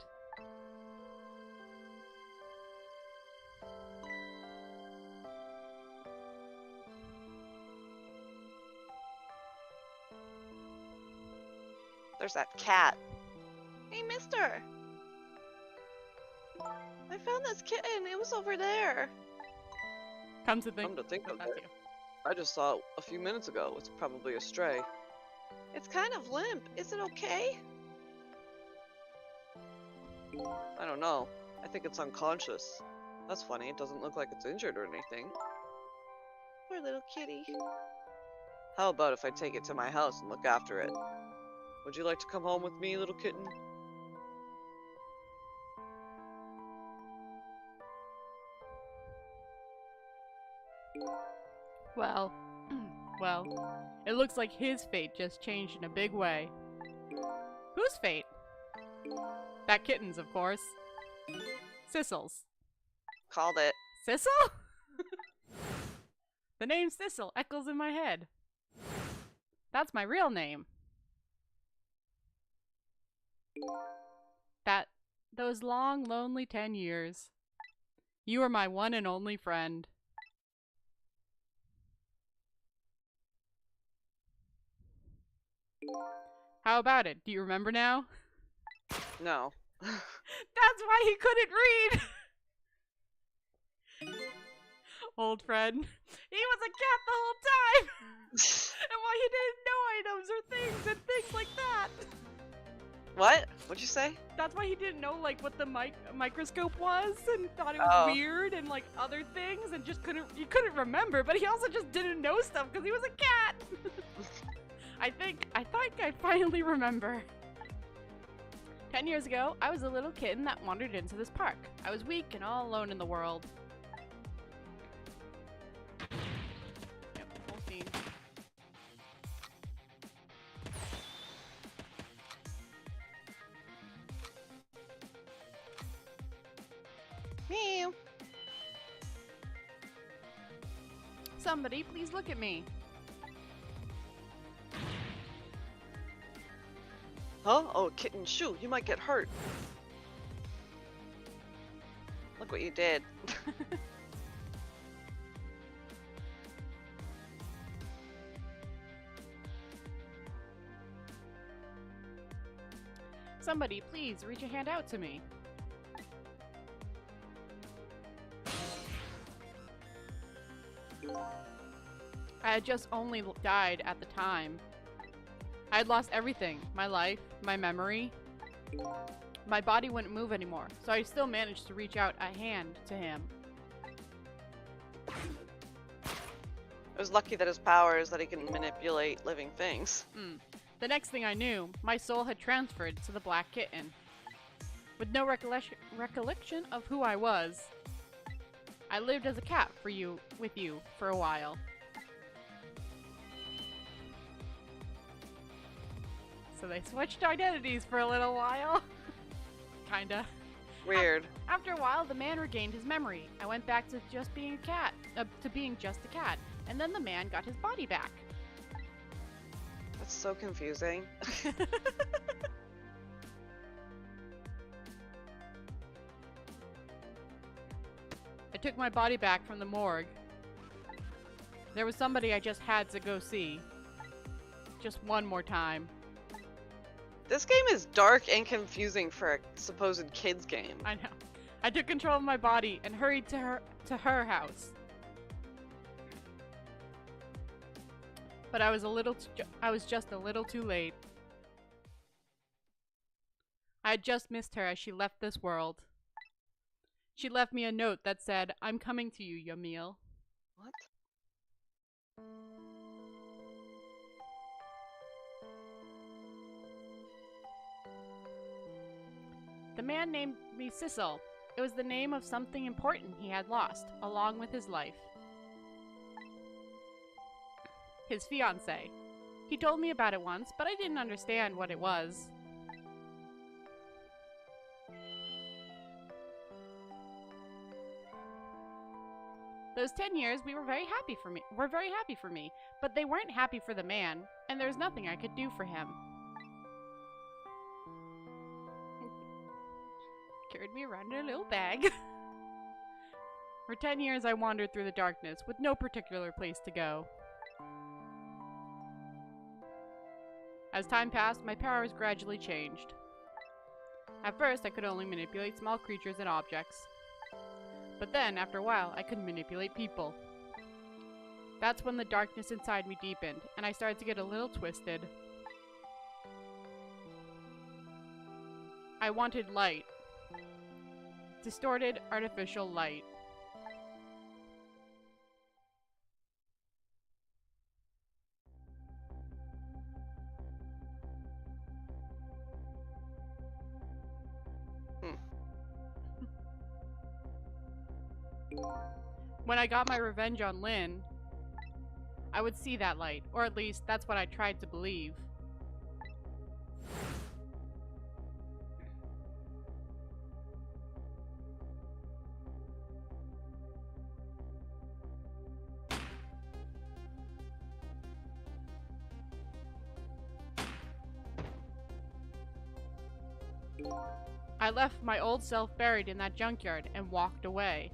There's that cat. Hey, mister! I found this kitten. It was over there. Come to think Come to think of that's it, you. I just saw it a few minutes ago. It's probably a stray. It's kind of limp. Is it okay? I don't know. I think it's unconscious. That's funny. It doesn't look like it's injured or anything. Poor little kitty. How about if I take it to my house and look after it? Would you like to come home with me, little kitten? Well, well, it looks like his fate just changed in a big way. Whose fate? That kitten's, of course. Sissel's. Called it. Sissel? The name Sissel echoes in my head. That's my real name. Those long, lonely 10 years. You were my one and only friend. How about it? Do you remember now? No. That's why he couldn't read! Old friend. He was a cat the whole time! And why he didn't know items or things and things like that! What? What'd you say? That's why he didn't know like what the microscope was and thought it was Oh. weird and like other things and just he couldn't remember, but he also just didn't know stuff because he was a cat! I think I finally remember. 10 years ago, I was a little kitten that wandered into this park. I was weak and all alone in the world. Yep, whole scene. Meow. Somebody, please look at me. Huh? Oh, kitten, shoot, you might get hurt. Look what you did. Somebody, please reach a hand out to me. I had just only died at the time. I had lost everything. My life, my memory. My body wouldn't move anymore, so I still managed to reach out a hand to him. It was lucky that his power is that he can manipulate living things. The next thing I knew, my soul had transferred to the black kitten. With no recollection of who I was, I lived as a cat with you for a while. So they switched identities for a little while. Kinda. Weird. After a while, the man regained his memory. I went back to just being a cat, to being just a cat, and then the man got his body back. That's so confusing. I took my body back from the morgue. There was somebody I just had to go see. Just one more time. This game is dark and confusing for a supposed kids game. I know. I took control of my body and hurried to her house. But I was just a little too late. I had just missed her as she left this world. She left me a note that said, "I'm coming to you, Yamil." What? The man named me Sissel. It was the name of something important he had lost, along with his life. His fiancée. He told me about it once, but I didn't understand what it was. Those 10 years were very happy for me, but they weren't happy for the man, and there's nothing I could do for him. Carried me around in a little bag. For 10 years I wandered through the darkness with no particular place to go. As time passed, my powers gradually changed. At first, I could only manipulate small creatures and objects. But then, after a while, I could manipulate people. That's when the darkness inside me deepened, and I started to get a little twisted. I wanted light. Distorted, artificial light. When I got my revenge on Lynn, I would see that light, or at least that's what I tried to believe. I left my old self buried in that junkyard and walked away.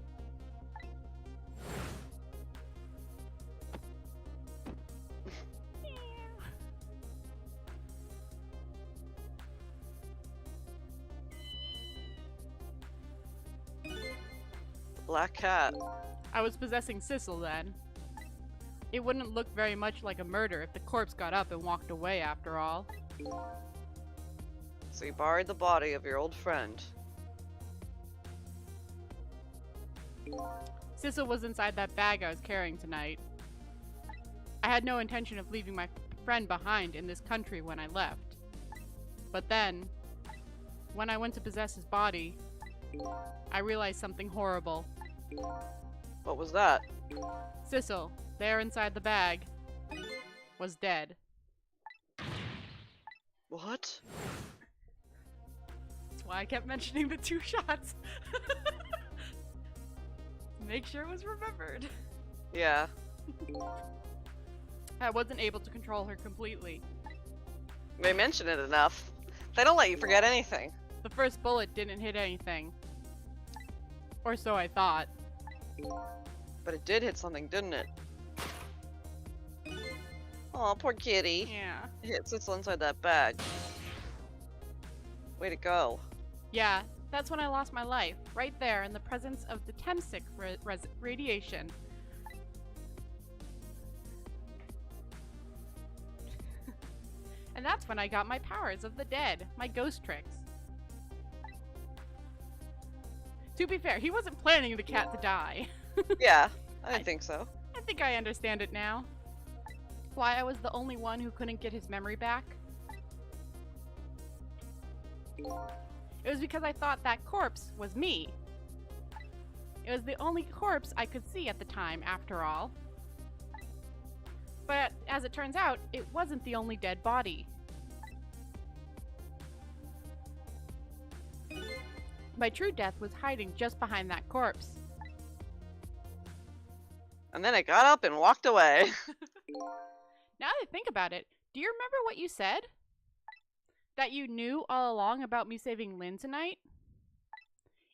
Black cat. I was possessing Sissel then. It wouldn't look very much like a murder if the corpse got up and walked away after all. So you buried the body of your old friend. Sissel was inside that bag I was carrying tonight. I had no intention of leaving my friend behind in this country when I left. But then, when I went to possess his body, I realized something horrible. What was that? Sissel, there inside the bag, was dead. What? That's why I kept mentioning the 2 shots. Make sure it was remembered. Yeah. I wasn't able to control her completely. They mention it enough. They don't let you forget anything. The first bullet didn't hit anything. Or so I thought. But it did hit something, didn't it? Aw, poor kitty. Yeah. It hit Sissel inside that bag. Way to go. Yeah, that's when I lost my life. Right there in the presence of the Temsic radiation. And that's when I got my powers of the dead, my ghost tricks. To be fair, he wasn't planning the cat to die. Yeah, I didn't think so. I think I understand it now. Why I was the only one who couldn't get his memory back. It was because I thought that corpse was me. It was the only corpse I could see at the time, after all. But as it turns out, it wasn't the only dead body. My true death was hiding just behind that corpse. And then I got up and walked away. Now that I think about it, do you remember what you said? That you knew all along about me saving Lynn tonight?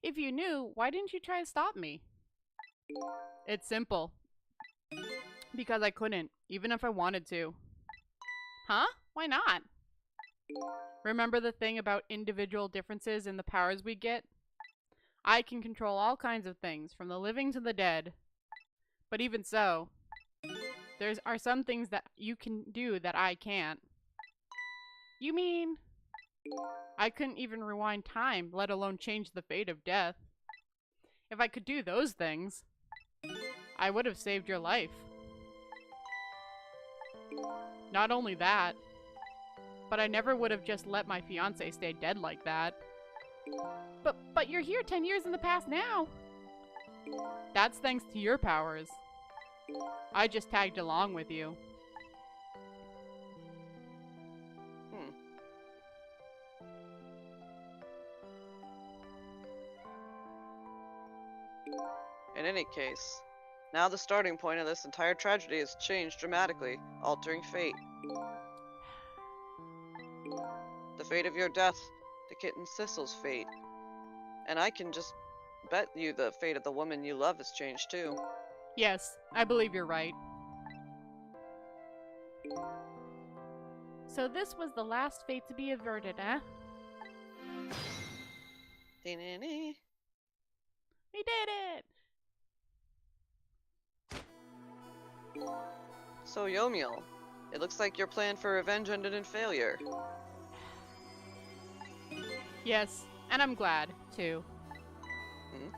If you knew, why didn't you try to stop me? It's simple. Because I couldn't, even if I wanted to. Huh? Why not? Remember the thing about individual differences in the powers we get? I can control all kinds of things, from the living to the dead. But even so, there are some things that you can do that I can't. You mean I couldn't even rewind time, let alone change the fate of death? If I could do those things, I would have saved your life. Not only that, but I never would have just let my fiancé stay dead like that. But you're here 10 years in the past now. That's thanks to your powers. I just tagged along with you. In any case, now the starting point of this entire tragedy has changed dramatically, altering fate. The fate of your death, the kitten Sissel's fate. And I can just bet you the fate of the woman you love has changed too. Yes, I believe you're right. So this was the last fate to be averted, eh? Dee-nee-nee. We did it! So, Yomiel, it looks like your plan for revenge ended in failure. Yes, and I'm glad, too. Hmm?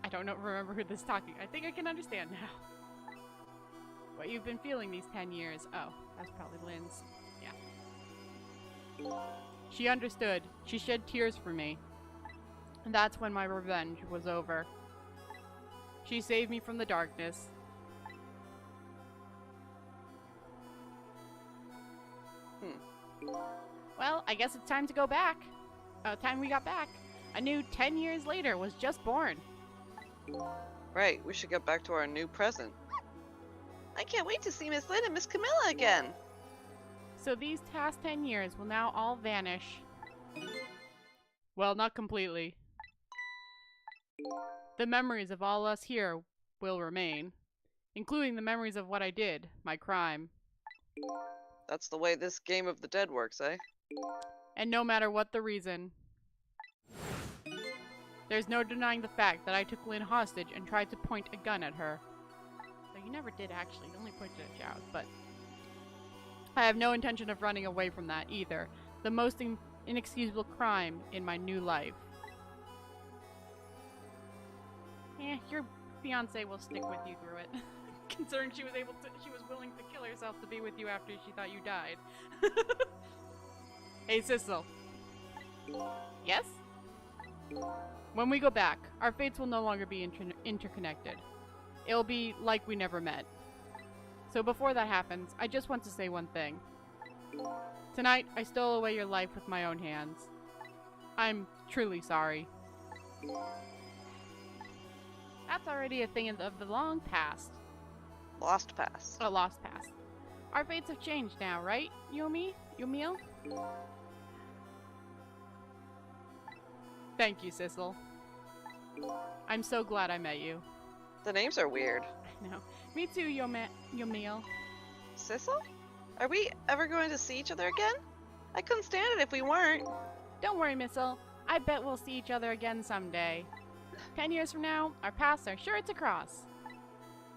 I don't remember who this is talking. I think I can understand now. What you've been feeling these 10 years. Oh, that's probably Lynn's. Yeah. She understood. She shed tears for me. And that's when my revenge was over. She saved me from the darkness. Well, I guess it's time to go back. Time we got back. A new 10 years later was just born. Right, we should get back to our new present. I can't wait to see Miss Lynn and Miss Camilla again. So these past 10 years will now all vanish. Well, not completely. The memories of all us here will remain, including the memories of what I did, my crime. That's the way this game of the dead works, eh? And no matter what the reason. There's no denying the fact that I took Lynn hostage and tried to point a gun at her. Though you never did actually, you only pointed at Jowd, but I have no intention of running away from that either. The most inexcusable crime in my new life. Your fiance will stick with you through it. Considering she was willing to kill herself to be with you after she thought you died. Hey, Sissel. Yes? When we go back, our fates will no longer be interconnected. It'll be like we never met. So before that happens, I just want to say one thing. Tonight, I stole away your life with my own hands. I'm truly sorry. That's already a thing of the long past. Lost past. A lost past. Our fates have changed now, right, Yomiel? Thank you, Sissel. I'm so glad I met you. The names are weird. I know. Me too, Yomiel. Sissel? Are we ever going to see each other again? I couldn't stand it if we weren't. Don't worry, Missile. I bet we'll see each other again someday. 10 years from now, our paths are sure to cross.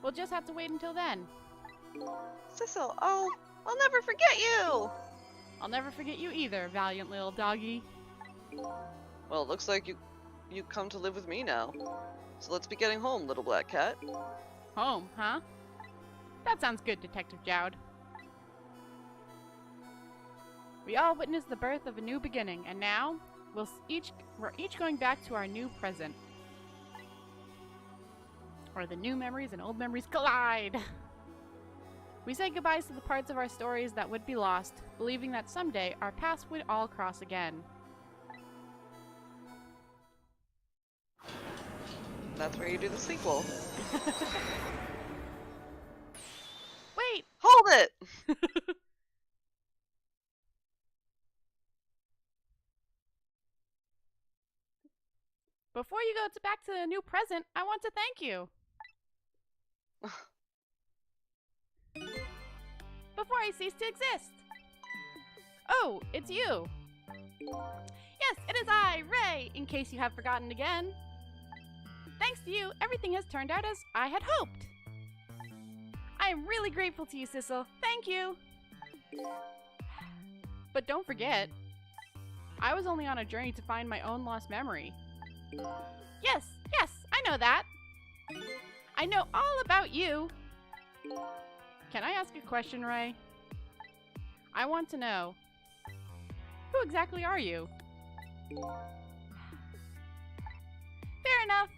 We'll just have to wait until then. Sissel, I'll never forget you! I'll never forget you either, valiant little doggy. Well, it looks like you come to live with me now. So let's be getting home, little black cat. Home, huh? That sounds good, Detective Jowd. We all witnessed the birth of a new beginning, and now we're each going back to our new present. Where the new memories and old memories collide. We say goodbyes to the parts of our stories that would be lost, believing that someday our paths would all cross again. That's where you do the sequel. Wait! Hold it! Before you go back to the new present, I want to thank you. Before I cease to exist. Oh, it's you. Yes, it is I, Ray, in case you have forgotten again. Thanks to you, everything has turned out as I had hoped. I am really grateful to you, Sissel. Thank you. But don't forget, I was only on a journey to find my own lost memory. Yes, I know that. I know all about you. Can I ask a question, Ray? I want to know, who exactly are you? Fair enough.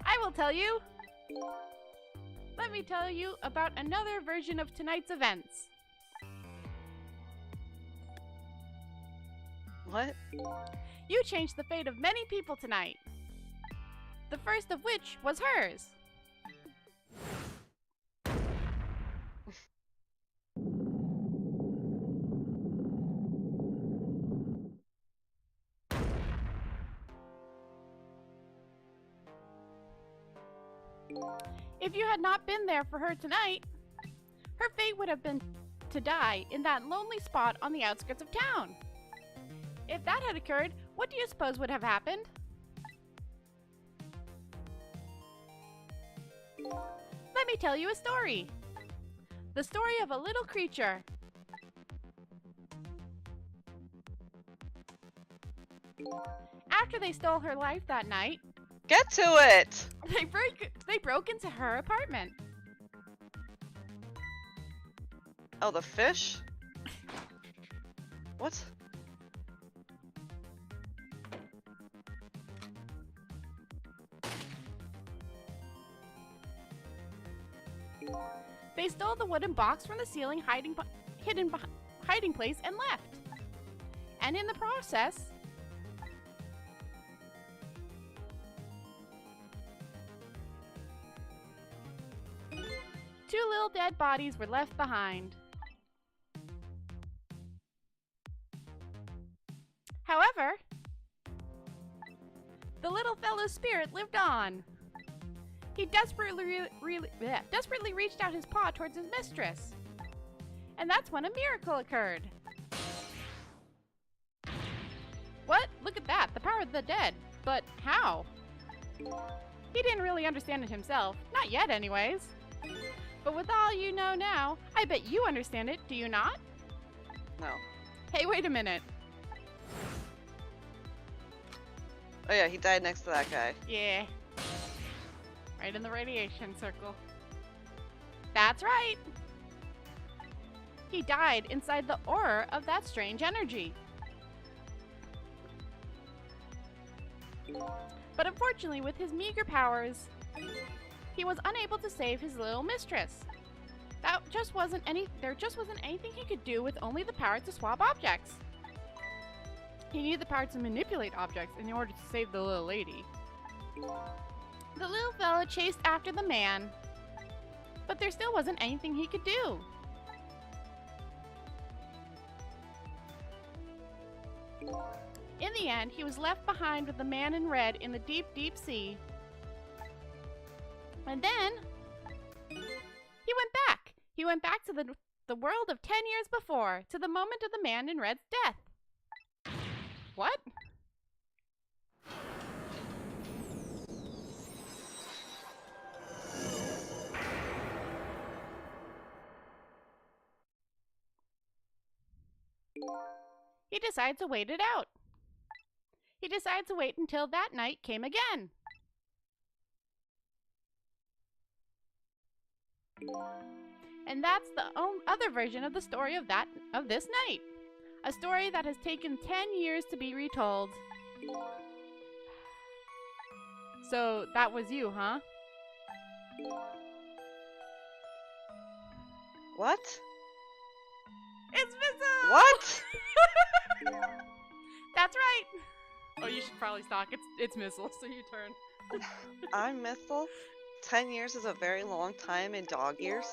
I will tell you. Let me tell you about another version of tonight's events. What? You changed the fate of many people tonight. The first of which was hers. If you had not been there for her tonight, her fate would have been to die in that lonely spot on the outskirts of town. If that had occurred, What do you suppose would have happened? Let me tell you a story. The story of a little creature. After they stole her life that night, Get to it! they broke into her apartment. Oh, the fish? What? They stole the wooden box from the ceiling hiding place and left. And in the process, two little dead bodies were left behind. However, the little fellow's spirit lived on. He desperately reached out his paw towards his mistress. And that's when a miracle occurred. What? Look at that, the power of the dead. But how? He didn't really understand it himself. Not yet, anyways. But with all you know now, I bet you understand it, do you not? No. Hey, wait a minute. Oh yeah, he died next to that guy. Yeah. Right in the radiation circle. That's right! He died inside the aura of that strange energy. But unfortunately, with his meager powers, he was unable to save his little mistress. There just wasn't anything he could do with only the power to swap objects. He needed the power to manipulate objects in order to save the little lady. The little fella chased after the man, but there still wasn't anything he could do. In the end, he was left behind with the man in red in the deep, deep sea. And then he went back. He went back to the world of 10 years before, to the moment of the man in red's death. What? He decided to wait it out. He decided to wait until that night came again. And that's the other version of the story of this night. A story that has taken 10 years to be retold. So that was you, huh? What? It's Missile! What? That's right! Oh, you should probably stalk. It's Missile, so you turn. I'm Missile? 10 years is a very long time in dog years.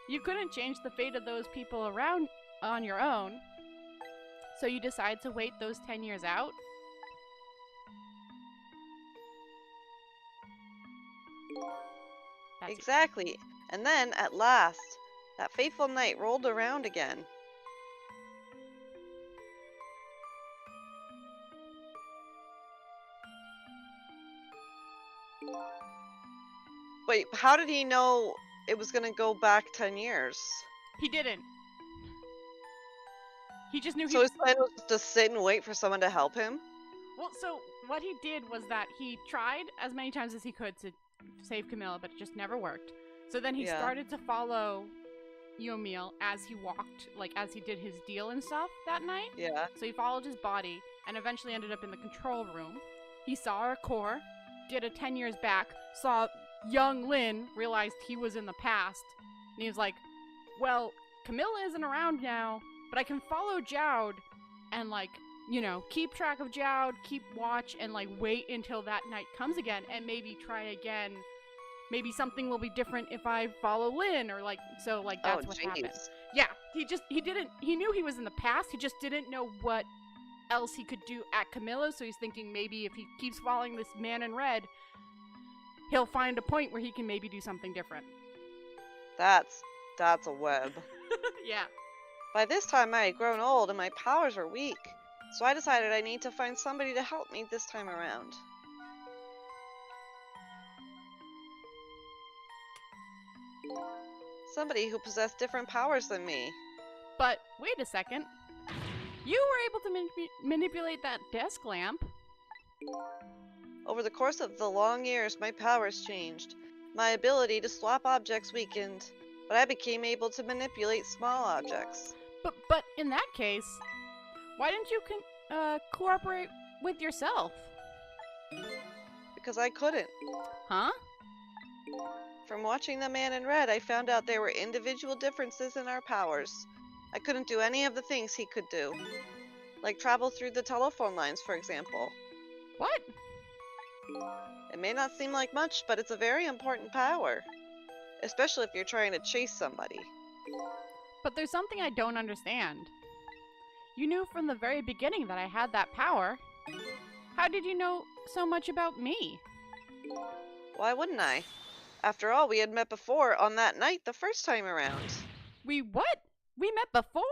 You couldn't change the fate of those people around on your own, so you decided to wait those 10 years out? That's Exactly. And then, at last, that fateful night rolled around again. Wait, how did he know it was gonna go back 10 years? He didn't. He just knew he So was... his plan was just to sit and wait for someone to help him? Well, so what he did was that he tried as many times as he could to save Camilla, but it just never worked. So then he Yeah. started to follow Yomiel as he walked, like as he did his deal and stuff that night. Yeah. So he followed his body and eventually ended up in the control room. He saw her core, did a 10 years back, saw young Lynn, realized he was in the past, and he was like, well, Camilla isn't around now, but I can follow Jowd and, like, you know, keep track of Jowd, keep watch, and, like, wait until that night comes again, and maybe try again. Maybe something will be different if I follow Lynn, or, like, so, like, that's what happened. Yeah, he knew he was in the past, he just didn't know what else he could do at Camilla, so he's thinking maybe if he keeps following this man in red, he'll find a point where he can maybe do something different. That's a web. Yeah. By this time I had grown old and my powers were weak. So I decided I need to find somebody to help me this time around. Somebody who possessed different powers than me. But wait a second. You were able to manipulate that desk lamp. Over the course of the long years, my powers changed. My ability to swap objects weakened, but I became able to manipulate small objects. But in that case, why didn't you cooperate with yourself? Because I couldn't. Huh? From watching The Man in Red, I found out there were individual differences in our powers. I couldn't do any of the things he could do. Like travel through the telephone lines, for example. What? It may not seem like much, but it's a very important power. Especially if you're trying to chase somebody. But there's something I don't understand. You knew from the very beginning that I had that power. How did you know so much about me? Why wouldn't I? After all, we had met before on that night the first time around. We what? We met before?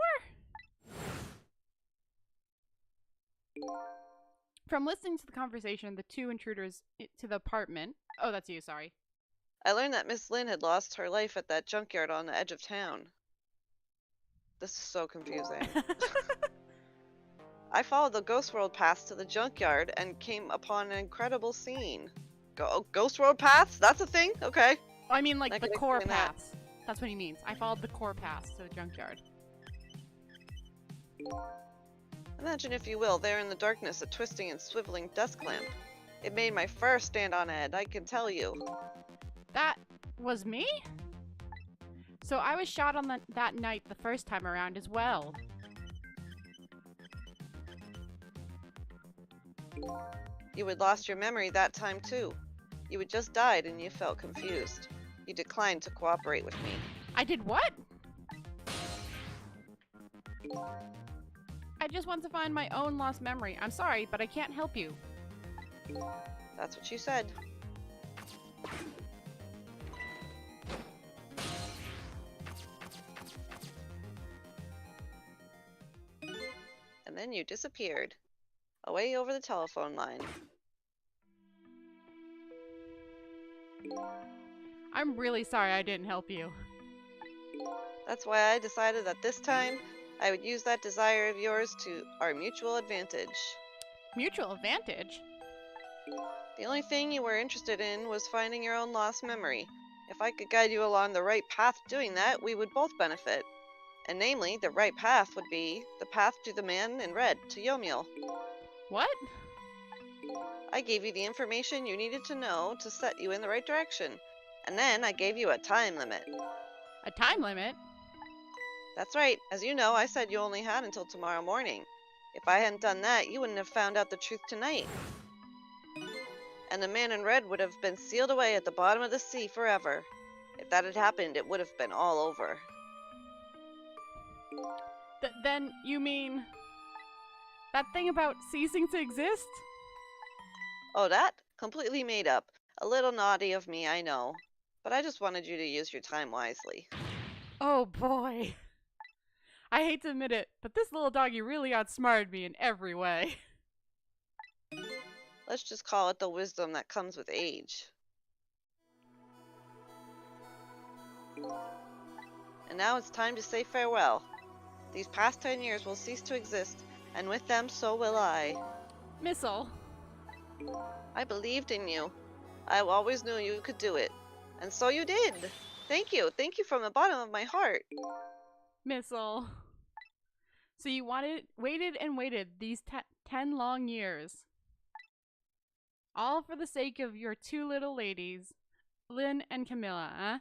From listening to the conversation, the two intruders to the apartment. Oh, that's you, sorry. I learned that Miss Lynn had lost her life at that junkyard on the edge of town. This is so confusing. I followed the Ghost World path to the junkyard and came upon an incredible scene. Ghost World paths? That's a thing? Okay. I mean, like, I the can core explain that. paths. That's what he means. I followed the core paths to the junkyard. Imagine, if you will, there in the darkness, a twisting and swiveling desk lamp. It made my fur stand on end, I can tell you. That was me? So I was shot on that night the first time around as well. You had lost your memory that time too. You had just died and you felt confused. You declined to cooperate with me. I did what? I just want to find my own lost memory. I'm sorry, but I can't help you. That's what you said. And then you disappeared. Away over the telephone line. I'm really sorry I didn't help you. That's why I decided that this time, I would use that desire of yours to our mutual advantage. Mutual advantage? The only thing you were interested in was finding your own lost memory. If I could guide you along the right path doing that, we would both benefit. And namely, the right path would be the path to the Man in Red, to Yomiel. What? I gave you the information you needed to know to set you in the right direction. And then I gave you a time limit. A time limit? That's right. As you know, I said you only had until tomorrow morning. If I hadn't done that, you wouldn't have found out the truth tonight. And the Man in Red would have been sealed away at the bottom of the sea forever. If that had happened, it would have been all over. Then you mean that thing about ceasing to exist? Oh, that? Completely made up. A little naughty of me, I know. But I just wanted you to use your time wisely. Oh boy. I hate to admit it, but this little doggy really outsmarted me in every way. Let's just call it the wisdom that comes with age. And now it's time to say farewell. These past 10 years will cease to exist, and with them so will I. Missile. I believed in you. I always knew you could do it. And so you did. Thank you. Thank you from the bottom of my heart. Missile. So you waited and waited these 10 long years. All for the sake of your two little ladies, Lynn and Camilla, huh?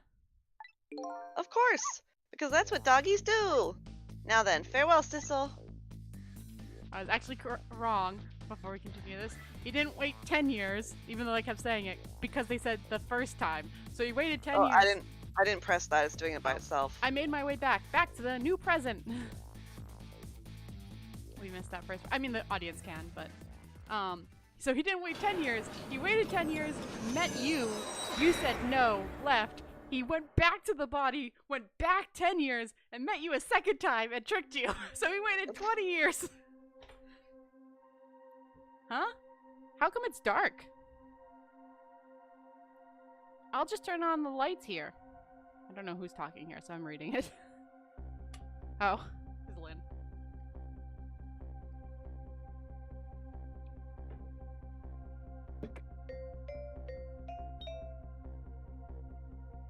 Of course, because that's what doggies do. Now then, farewell, Sissel. I was actually wrong before we continue this. He didn't wait 10 years, even though I kept saying it, because they said the first time. So he waited 10 years. I didn't press that. It's doing it by itself. I made my way back to the new present. We missed that first. I mean, the audience can, but so he didn't wait 10 years. He waited 10 years, met you. You said no, left. He went back to the body, went back 10 years, and met you a second time and tricked you. So he waited 20 years. Huh? How come it's dark? I'll just turn on the lights here. I don't know who's talking here, so I'm reading it. Oh, it's Lynn.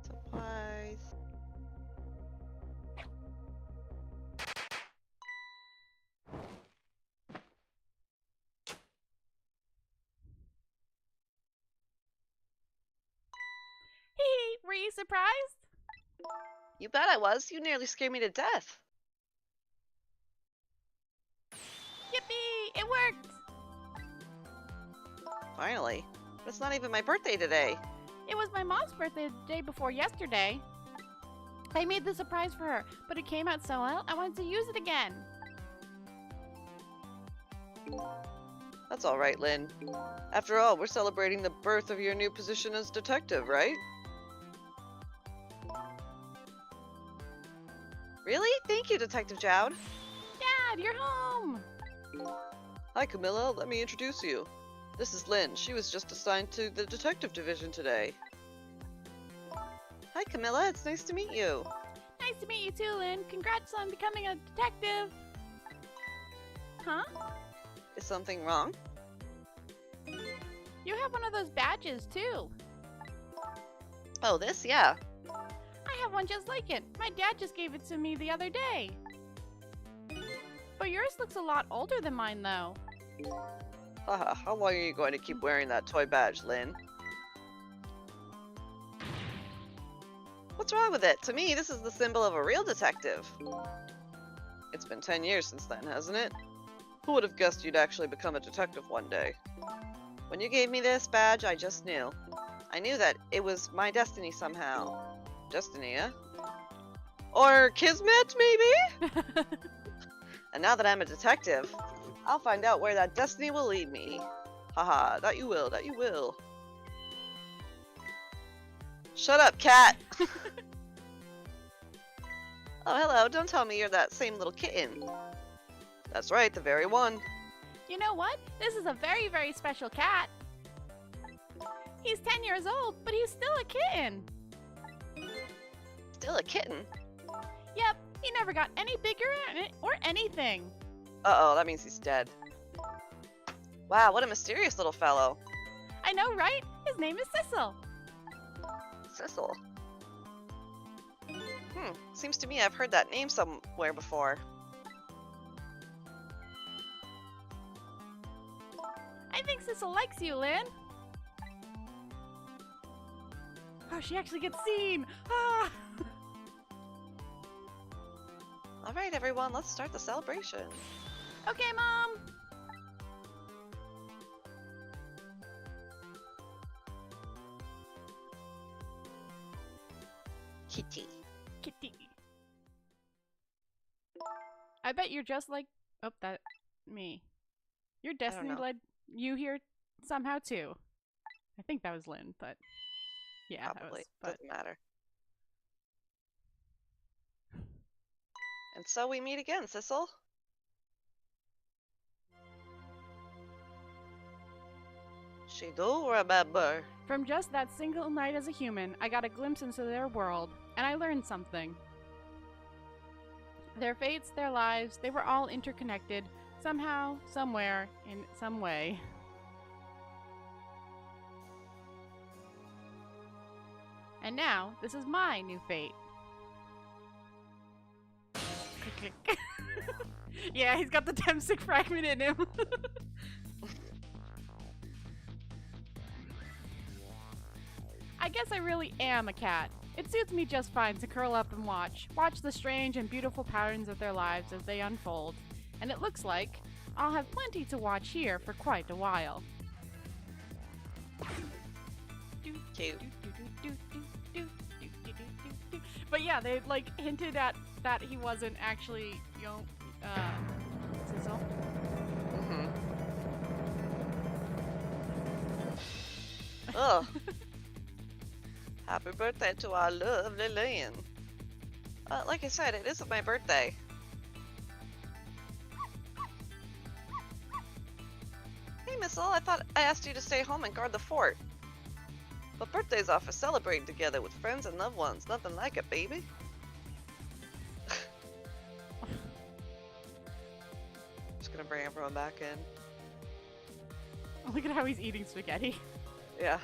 Supplies. Hee, were you surprised? You bet I was. You nearly scared me to death. Yippee! It worked! Finally. But it's not even my birthday today. It was my mom's birthday the day before yesterday. I made the surprise for her, but it came out so well, I wanted to use it again. That's all right, Lynn. After all, we're celebrating the birth of your new position as detective, right? Really? Thank you, Detective Jowd. Dad, you're home! Hi, Camilla. Let me introduce you. This is Lynn. She was just assigned to the detective division today. Hi, Camilla. It's nice to meet you. Nice to meet you too, Lynn. Congrats on becoming a detective. Huh? Is something wrong? You have one of those badges too. Oh, this? Yeah. I have one just like it. My dad just gave it to me the other day. But yours looks a lot older than mine though. Haha, how long are you going to keep wearing that toy badge, Lynn? What's wrong with it? To me, this is the symbol of a real detective. It's been 10 years since then, hasn't it? Who would have guessed you'd actually become a detective one day? When you gave me this badge, I just knew. I knew that it was my destiny somehow. Destiny, eh? Or kismet, maybe? And now that I'm a detective, I'll find out where that destiny will lead me. Haha, that you will, that you will. Shut up, cat! Oh, hello, don't tell me you're that same little kitten. That's right, the very one. You know what? This is a very, very special cat. He's 10 years old, but he's still a kitten. Still a kitten? Yep, he never got any bigger or anything. Uh-oh, that means he's dead. Wow, what a mysterious little fellow. I know, right? His name is Sissel. Sissel. Seems to me I've heard that name somewhere before. I think Sissel likes you, Lynn. Oh, she actually gets seen. Ah! Alright, everyone, let's start the celebration. Okay, Mom. Kitty. Kitty. I bet you're just like, oh, that, me. Your destiny know. led you here somehow too. I think that was Lynn, but yeah, that Probably. was. But Doesn't matter. And so we meet again, Sissel. She do remember. from just that single night as a human, I got a glimpse into their world, and I learned something. Their fates, their lives, they were all interconnected, somehow, somewhere, in some way. And now, this is my new fate. Click, click. Yeah, he's got the Temsic fragment in him. I guess I really am a cat. It suits me just fine to curl up and watch the strange and beautiful patterns of their lives as they unfold. And it looks like I'll have plenty to watch here for quite a while. Cute. But yeah, they like hinted at that he wasn't actually, Sissel. Ugh. Happy birthday to our lovely Lynn. Like I said, it isn't my birthday. Hey, Missile. I thought I asked you to stay home and guard the fort. But birthdays are for celebrating together with friends and loved ones. Nothing like it, baby. Just gonna bring everyone back in. Look at how he's eating spaghetti. Yeah.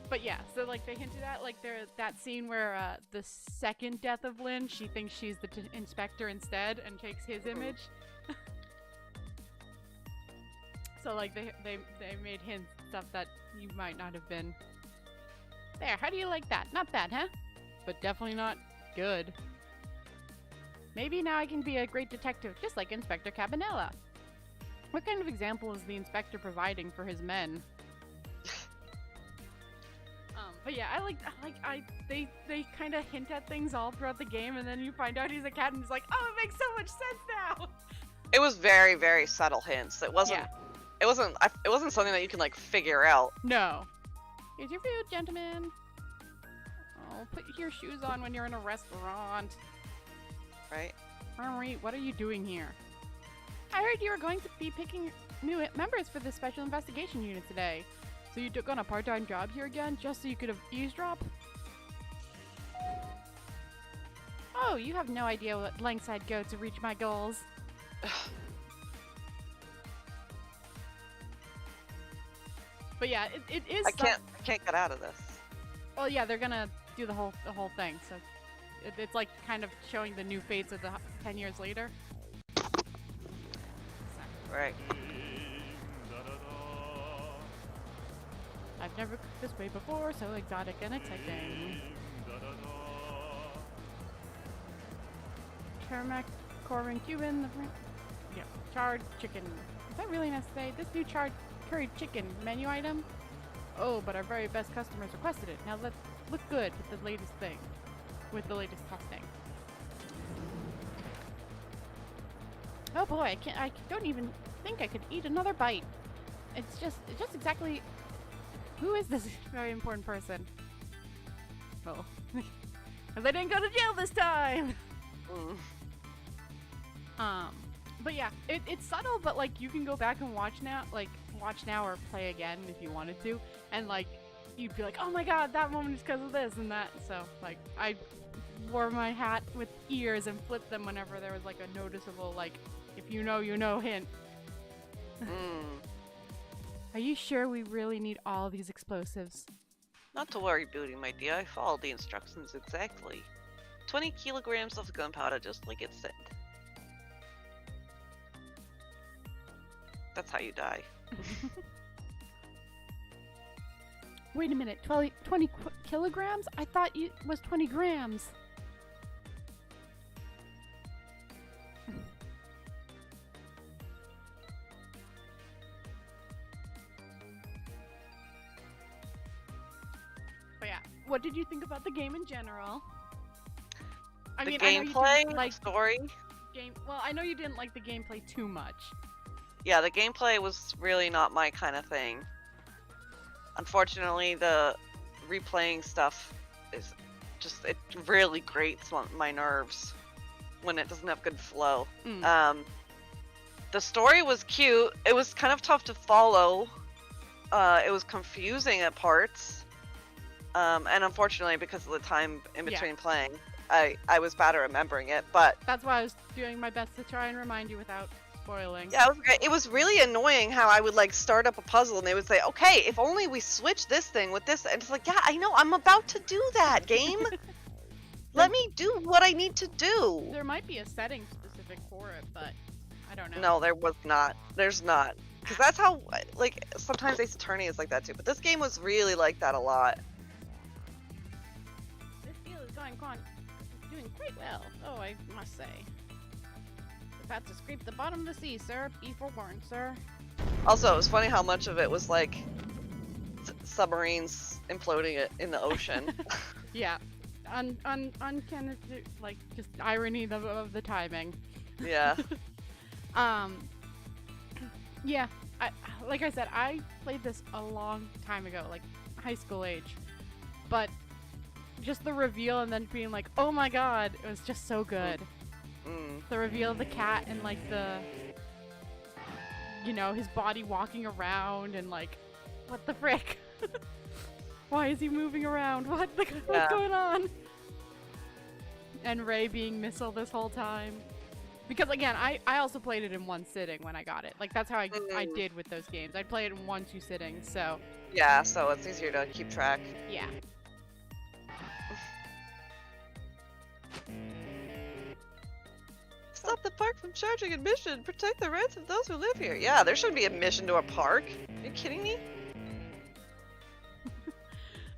But yeah, so like they hinted at like that scene where the second death of Lynn, she thinks she's the inspector instead and takes his image. So like they made hints stuff that you might not have been. There, how do you like that? Not bad, huh? But definitely not good. Maybe now I can be a great detective, just like Inspector Cabanela. What kind of example is the inspector providing for his men? But yeah, they kind of hint at things all throughout the game, and then you find out he's a cat, and it's like, oh, it makes so much sense now. It was very, very subtle hints. It wasn't. Yeah. It wasn't something that you can like figure out. No. Here's your food, gentlemen. Oh, put your shoes on when you're in a restaurant. Right. Henry, what are you doing here? I heard you were going to be picking new members for the special investigation unit today. So you took on a part-time job here again, just so you could have eavesdrop? Oh, you have no idea what lengths I'd go to reach my goals. But yeah, it is. I can't get out of this. Well, yeah, they're gonna do the whole thing. So it's like kind of showing the new fates of the 10 years later. Right. I've never cooked this way before, so exotic and exciting. Tarmac, Corbin, Cuban, yeah, charred chicken. Is that really necessary? This new charred curried chicken menu item? Oh, but our very best customers requested it. Now let's look good with the latest thing, with the latest testing. Oh boy, I don't even think I could eat another bite. It's just exactly. Who is this very important person? Oh. Because I didn't go to jail this time! But yeah, it's subtle, but like you can go back and watch now or play again if you wanted to, and like you'd be like, oh my god, that moment is because of this and that. So like I wore my hat with ears and flipped them whenever there was like a noticeable like, if you know hint. Are you sure we really need all these explosives? Not to worry, Beauty, my dear. I followed the instructions exactly. 20 kilograms of gunpowder, just like it said. That's how you die. Wait a minute, 20 kilograms? I thought it was 20 grams. But yeah, what did you think about the game in general? I The mean, I know you gameplay, didn't like the story. Well, I know you didn't like the gameplay too much. Yeah, the gameplay was really not my kind of thing. Unfortunately, the replaying stuff is just, it really grates my nerves when it doesn't have good flow. The story was cute. It was kind of tough to follow. It was confusing at parts. And unfortunately, because of the time in between playing, I was bad at remembering it, but... That's why I was doing my best to try and remind you without spoiling. Yeah, it was great. It was really annoying how I would, like, start up a puzzle and they would say, okay, if only we switch this thing with this. And it's like, yeah, I know, I'm about to do that, game! Let me do what I need to do! There might be a setting specific for it, but I don't know. No, there was not. There's not. Because that's how, like, sometimes Ace Attorney is like that too, but this game was really like that a lot. This deal is doing quite well, oh, I must say. About to scrape the bottom of the sea, sir. Be forewarned, sir. Also, it was funny how much of it was like submarines imploding it in the ocean. Yeah, uncanny, like just irony of the timing. Yeah. Yeah. Like I said, I played this a long time ago, like high school age, but just the reveal and then being like, oh my god, it was just so good. Mm. The reveal of the cat and like the, you know, his body walking around and like, what the frick? Why is he moving around? What's Yeah. going on? And Ray being Missile this whole time. Because again, I also played it in one sitting when I got it. Like that's how I Mm. did with those games. I played it in 1-2 sittings, so Yeah, so it's easier to keep track. yeah. Stop the park from charging admission. Protect the rights of those who live here. Yeah, there shouldn't be admission to a park. Are you kidding me?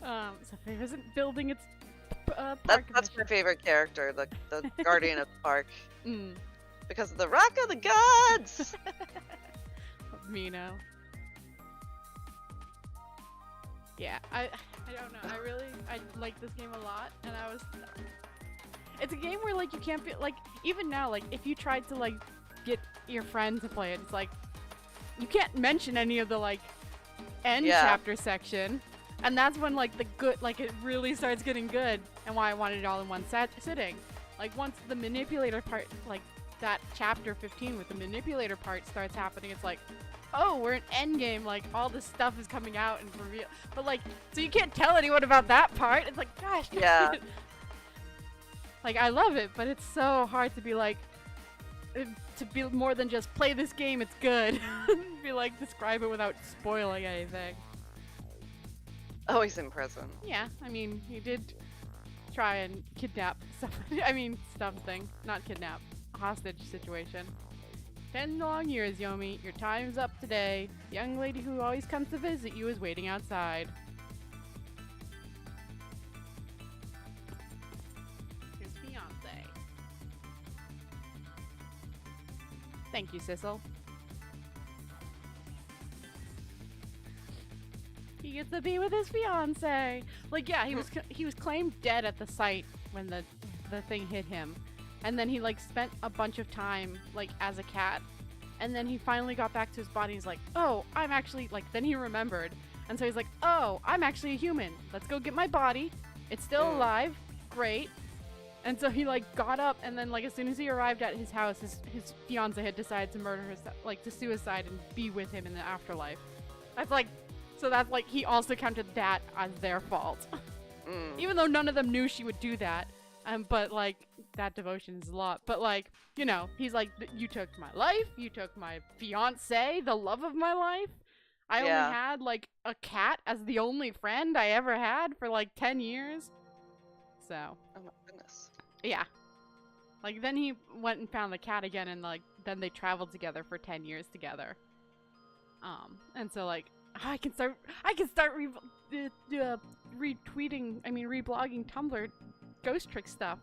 So Faith isn't building its park. That's my favorite character, the guardian of the park. Mm, Because of the rock of the gods! Mino. Yeah, I don't know. I like this game a lot, and it's a game where like you can't be like even now like if you tried to like get your friend to play it, it's like you can't mention any of the like end Yeah. chapter section, and that's when like the good like it really starts getting good, and why I wanted it all in one sitting. Like once the manipulator part, like that chapter 15 with the manipulator part starts happening, it's like, oh, we're in endgame, like all this stuff is coming out and reveal, but like so you can't tell anyone about that part. It's like, gosh, Yeah. like I love it, but it's so hard to be like to be more than just play this game, it's good. Be like describe it without spoiling anything. Oh, he's in prison. Yeah, I mean, he did try and kidnap something, not kidnap, a hostage situation. 10 long years, Yomi. Your time's up today. The young lady who always comes to visit you is waiting outside. His fiance. Thank you, Sissel. He gets to be with his fiance. Like, yeah, he was claimed dead at the site when the thing hit him, and then he like spent a bunch of time like as a cat, and then he finally got back to his body. He's like, oh, I'm actually like. Then he remembered, and so he's like, oh, I'm actually a human. Let's go get my body. It's still alive. Great. And so he like got up, and then like as soon as he arrived at his house, his fiance had decided to murder herself, like to suicide and be with him in the afterlife. That's like. So that's like he also counted that as their fault, Mm. even though none of them knew she would do that. But like that devotion is a lot. But like you know, he's like, you took my life, you took my fiance, the love of my life. I Yeah. only had like a cat as the only friend I ever had for like 10 years. So Oh my goodness. yeah, like then he went and found the cat again, and like then they traveled together for 10 years together. And so like. I can start retweeting, reblogging Tumblr ghost trick stuff.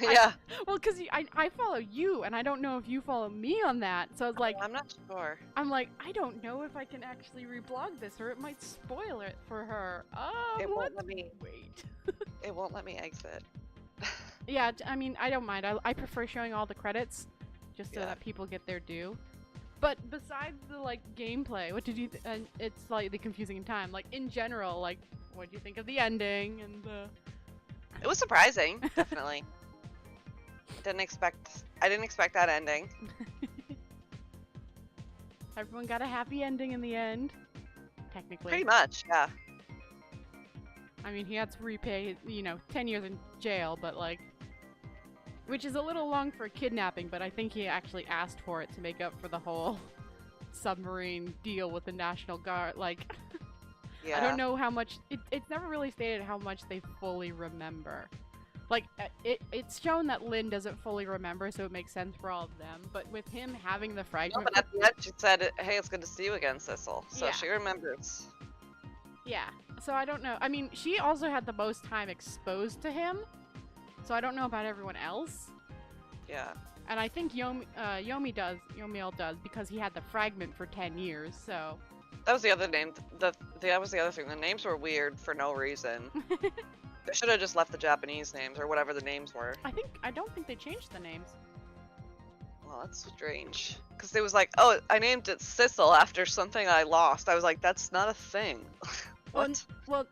Yeah. Well, because I follow you, and I don't know if you follow me on that. So it's like, I'm not sure. I'm like, I don't know if I can actually reblog this, or it might spoil it for her. Oh, It won't let me. wait. It won't let me exit. Yeah, I mean, I don't mind. I prefer showing all the credits, just so Yeah. that people get their due. But besides the like gameplay, what did you? It's slightly confusing in time. Like in general, like what do you think of the ending and the? It was surprising, definitely. I didn't expect that ending. Everyone got a happy ending in the end, technically. Pretty much, yeah. I mean, he had to repay, 10 years in jail, but like, which is a little long for kidnapping, but I think he actually asked for it to make up for the whole submarine deal with the National Guard. Like, Yeah. I don't know how much, it's never really stated how much they fully remember. Like, it's shown that Lynn doesn't fully remember, so it makes sense for all of them, but with him having the No, fragment. but at the end she said, hey, it's good to see you again, Sissel. So Yeah. she remembers. Yeah, so I don't know. I mean, she also had the most time exposed to him, so I don't know about everyone else. Yeah. And I think Yomiel does because he had the fragment for 10 years, so. That was the other name. That was the other thing. The names were weird for no reason. They should have just left the Japanese names or whatever the names were. I don't think they changed the names. Well, that's strange. Because it was like, oh, I named it Sissel after something I lost. I was like, that's not a thing. What? Well,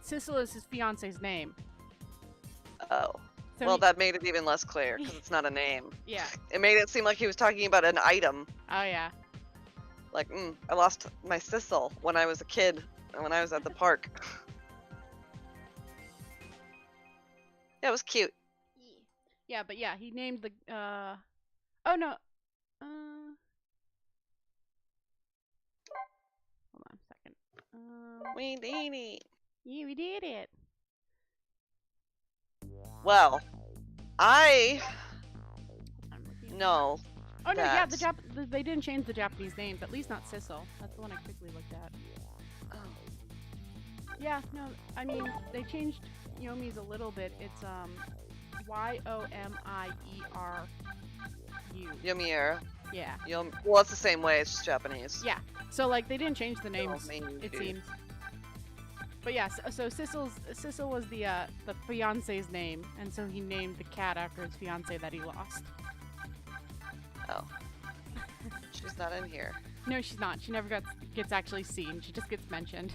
Sissel is his fiance's name. Oh. So Well, he- that made it even less clear because it's not a name. yeah. It made it seem like he was talking about an item. Oh yeah. Like, I lost my sisal when I was a kid, when I was at the park. Yeah, it was cute. Yeah, but yeah, he named the oh no. Hold on a second. We did it. Yeah, we did it. Well, I I'm looking. know. Oh no, yeah, that- they didn't change the Japanese names, at least not Sissel. That's the one I quickly looked at. Yeah, no, I mean they changed Yomi's a little bit. It's Yomieru. Yomier. Yeah. Well, it's the same way. It's just Japanese. Yeah. So like they didn't change the names, Yomiru. it seems. But yeah, so Sissel was the fiance's name, and so he named the cat after his fiance that he lost. Oh. She's not in here. No, she's not. She never gets actually seen. She just gets mentioned.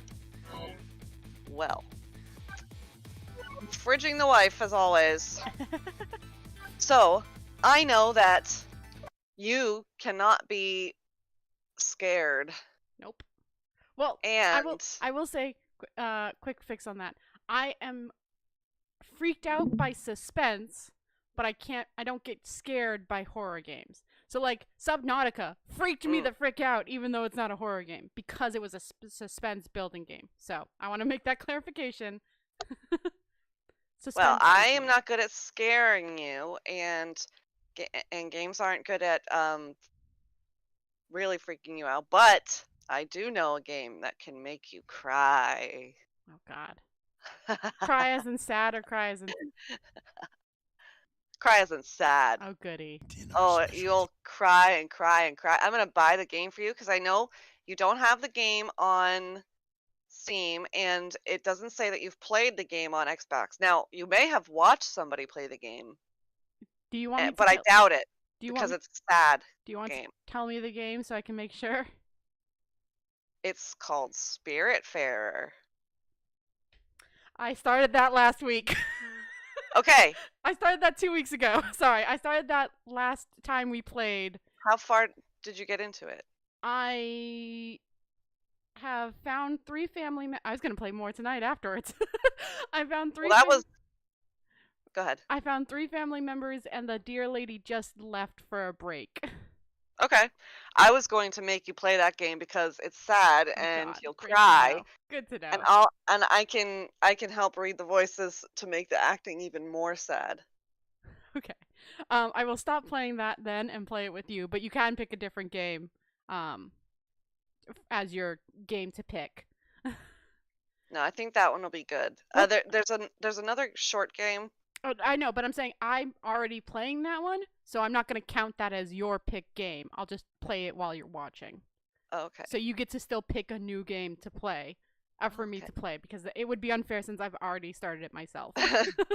Well. Fridging the wife, as always. So, I know that you cannot be scared. Nope. Well, And I will say, quick fix on that. I am freaked out by suspense, but I don't get scared by horror games. So like Subnautica freaked me the frick out, even though it's not a horror game, because it was a suspense building game. So I want to make that clarification. well, I am building. not good at scaring you, and games aren't good at really freaking you out. But I do know a game that can make you cry. Oh God. Cry as in sad or cry as in Cry isn't sad. oh goody. Oh, you'll cry and cry and cry. I'm gonna buy the game for you because I know you don't have the game on Steam, and it doesn't say that you've played the game on Xbox. Now, you may have watched somebody play the game, Do you want me to but I doubt it do you because want it's sad. do you want game. to tell me the game so I can make sure? It's called Spiritfarer. I started that last week. Okay, I started that 2 weeks ago. Sorry, I started that last time we played. how far did you get into it? I have found 3 family. I was gonna play more tonight afterwards. I found 3. Well, that was. Go ahead. I found 3 family members, and the dear lady just left for a break. Okay, I was going to make you play that game because it's sad Oh, and God, you'll great to cry. know. Good to know. And I can help read the voices to make the acting even more sad. Okay. I will stop playing that then and play it with you, but you can pick a different game as your game to pick. No, I think that one will be good. There's another short game. Oh, I know, but I'm saying I'm already playing that one, so I'm not going to count that as your pick game. I'll just play it while you're watching. Oh, okay. So you get to still pick a new game to play, for me Okay. to play, because it would be unfair since I've already started it myself.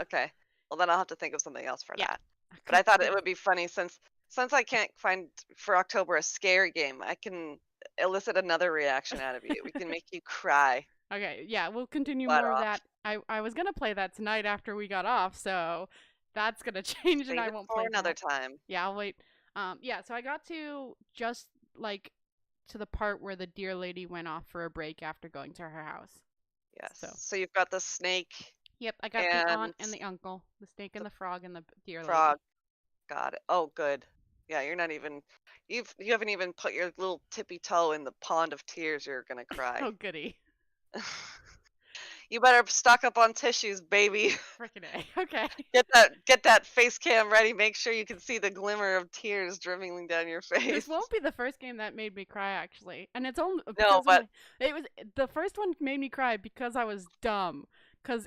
Okay. Well, then I'll have to think of something else for Yeah. that. But I thought it would be funny since I can't find for October a scary game. I can elicit another reaction out of you. We can make you cry. Okay, yeah, we'll continue Butt more of off. that. I was going to play that tonight after we got off, so that's going to change and Save I it won't for play another tonight. time. Yeah, I'll wait. Yeah, so I got to just like to the part where the dear lady went off for a break after going to her house. Yes. So. So you've got the snake, Yep, I got the aunt And and the uncle, the snake and the frog and the dear frog. Got it. Oh, good. Yeah, you're not even. You haven't even put your little tippy toe in the pond of tears. You're gonna lady. cry. Oh, goody. You better stock up on tissues, baby. Frickin' A. Okay. Get that face cam ready. Make sure you can see the glimmer of tears dribbling down your face. This won't be the first game that made me cry, actually. And it's only No, but it was the first one made me cry because I was dumb. Because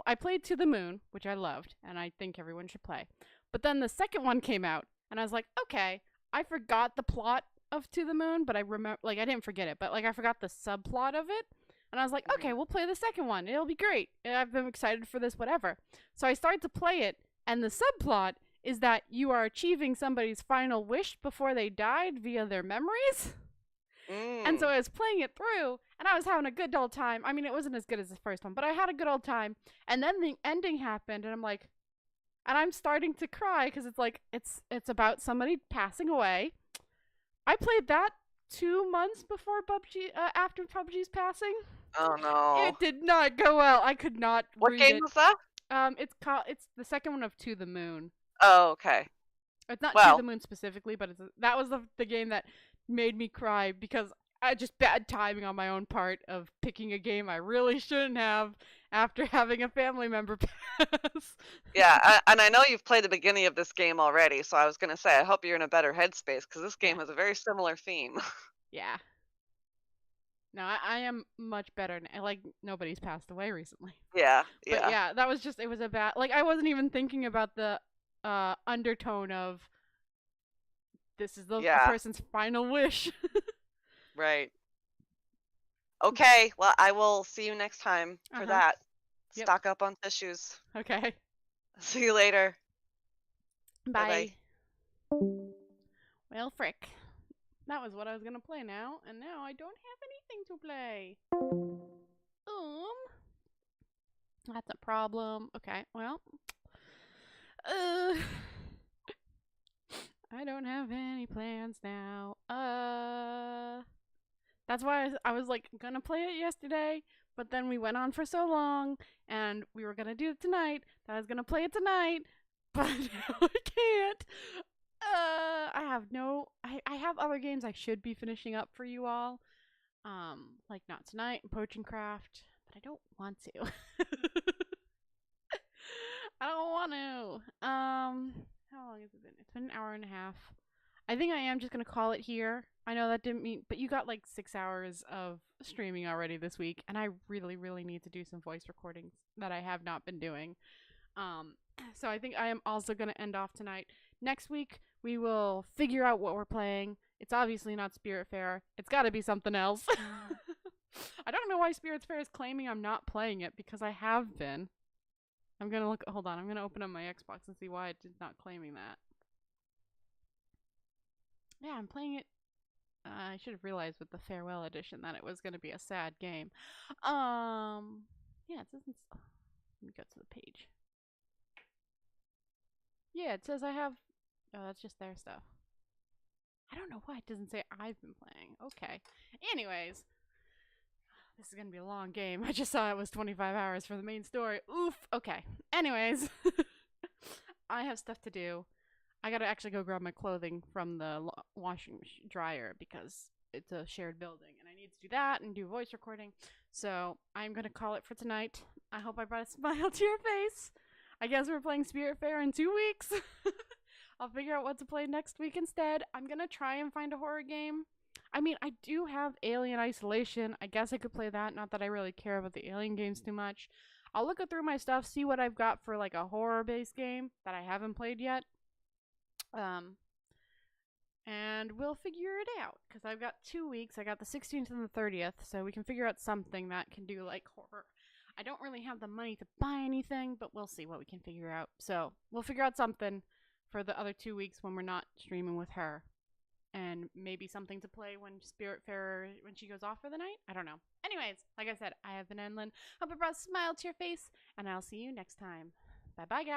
I played To the Moon, which I loved, and I think everyone should play. But then the second one came out, and I was like, okay, I forgot the plot of To the Moon, but I remember, like, I didn't forget it, but like I forgot the subplot of it. And I was like, okay, we'll play the second one. It'll be great. I've been excited for this, whatever. So I started to play it, and the subplot is that you are achieving somebody's final wish before they died via their memories. And so I was playing it through, and I was having a good old time. I mean, it wasn't as good as the first one, but I had a good old time. And then the ending happened, and I'm like, And I'm starting to cry because it's like it's about somebody passing away. I played that 2 months before PUBG, after PUBG's passing. Oh no. It did not go well. I could not What read game it. was that? It's the second one of To the Moon. Oh, okay. It's not Well- To the Moon specifically, but that was the game that made me cry because I just bad timing on my own part of picking a game I really shouldn't have after having a family member pass. Yeah, and I know you've played the beginning of this game already, so I was gonna say I hope you're in a better headspace because this game has a very similar theme. Yeah. No, I am much better. Like, nobody's passed away recently. Yeah, But yeah. yeah, that was just, it was a bad, like, I wasn't even thinking about the undertone of this is the Yeah. person's final wish. Right. Okay, well, I will see you next time for Uh-huh. that. Yep. Stock up on tissues. Okay. See you later. Bye. Bye-bye. Well, frick. That was what I was gonna play now, and now I don't have anything to play. That's a problem. Okay, well. I don't have any plans now. That's why I was like gonna play it yesterday, but then we went on for so long, and we were gonna do it tonight, that I was gonna play it tonight, but now I can't. I have other games I should be finishing up for you all. Like Not Tonight and Potion Craft, but I don't want to. I don't want to. How long has it been? It's been an hour and a half. I think I am just gonna call it here. I know that didn't mean, but you got like 6 hours of streaming already this week, and I really, really need to do some voice recordings that I have not been doing. So I think I am also gonna end off tonight. Next week we will figure out what we're playing. It's obviously not Spiritfarer. It's got to be something else. I don't know why Spiritfarer is claiming I'm not playing it because I have been. I'm gonna look. Hold on. I'm gonna open up my Xbox and see why it's not claiming that. Yeah, I'm playing it. I should have realized with the farewell edition that it was gonna be a sad game. Yeah, it doesn't. Let me go to the page. Yeah, it says I have. Oh, that's just their stuff. I don't know why it doesn't say I've been playing. Okay. Anyways, this is gonna be a long game. I just saw it was 25 hours for the main story. Oof. Okay. Anyways, I have stuff to do. I gotta actually go grab my clothing from the washing dryer because it's a shared building, and I need to do that and do voice recording. So I'm gonna call it for tonight. I hope I brought a smile to your face. I guess we're playing Spiritfarer in 2 weeks. I'll figure out what to play next week instead. I'm gonna try and find a horror game. I mean, I do have Alien Isolation. I guess I could play that. Not that I really care about the Alien games too much. I'll look through my stuff, see what I've got for like a horror-based game that I haven't played yet. And we'll figure it out because I've got 2 weeks. I got the 16th and the 30th, so we can figure out something that can do like horror. I don't really have the money to buy anything, but we'll see what we can figure out. So we'll figure out something for the other 2 weeks when we're not streaming with her. And maybe something to play when Spiritfarer, when she goes off for the night? I don't know. Anyways, like I said, I have been Enlin. Hope I brought a smile to your face, and I'll see you next time. Bye-bye, guys.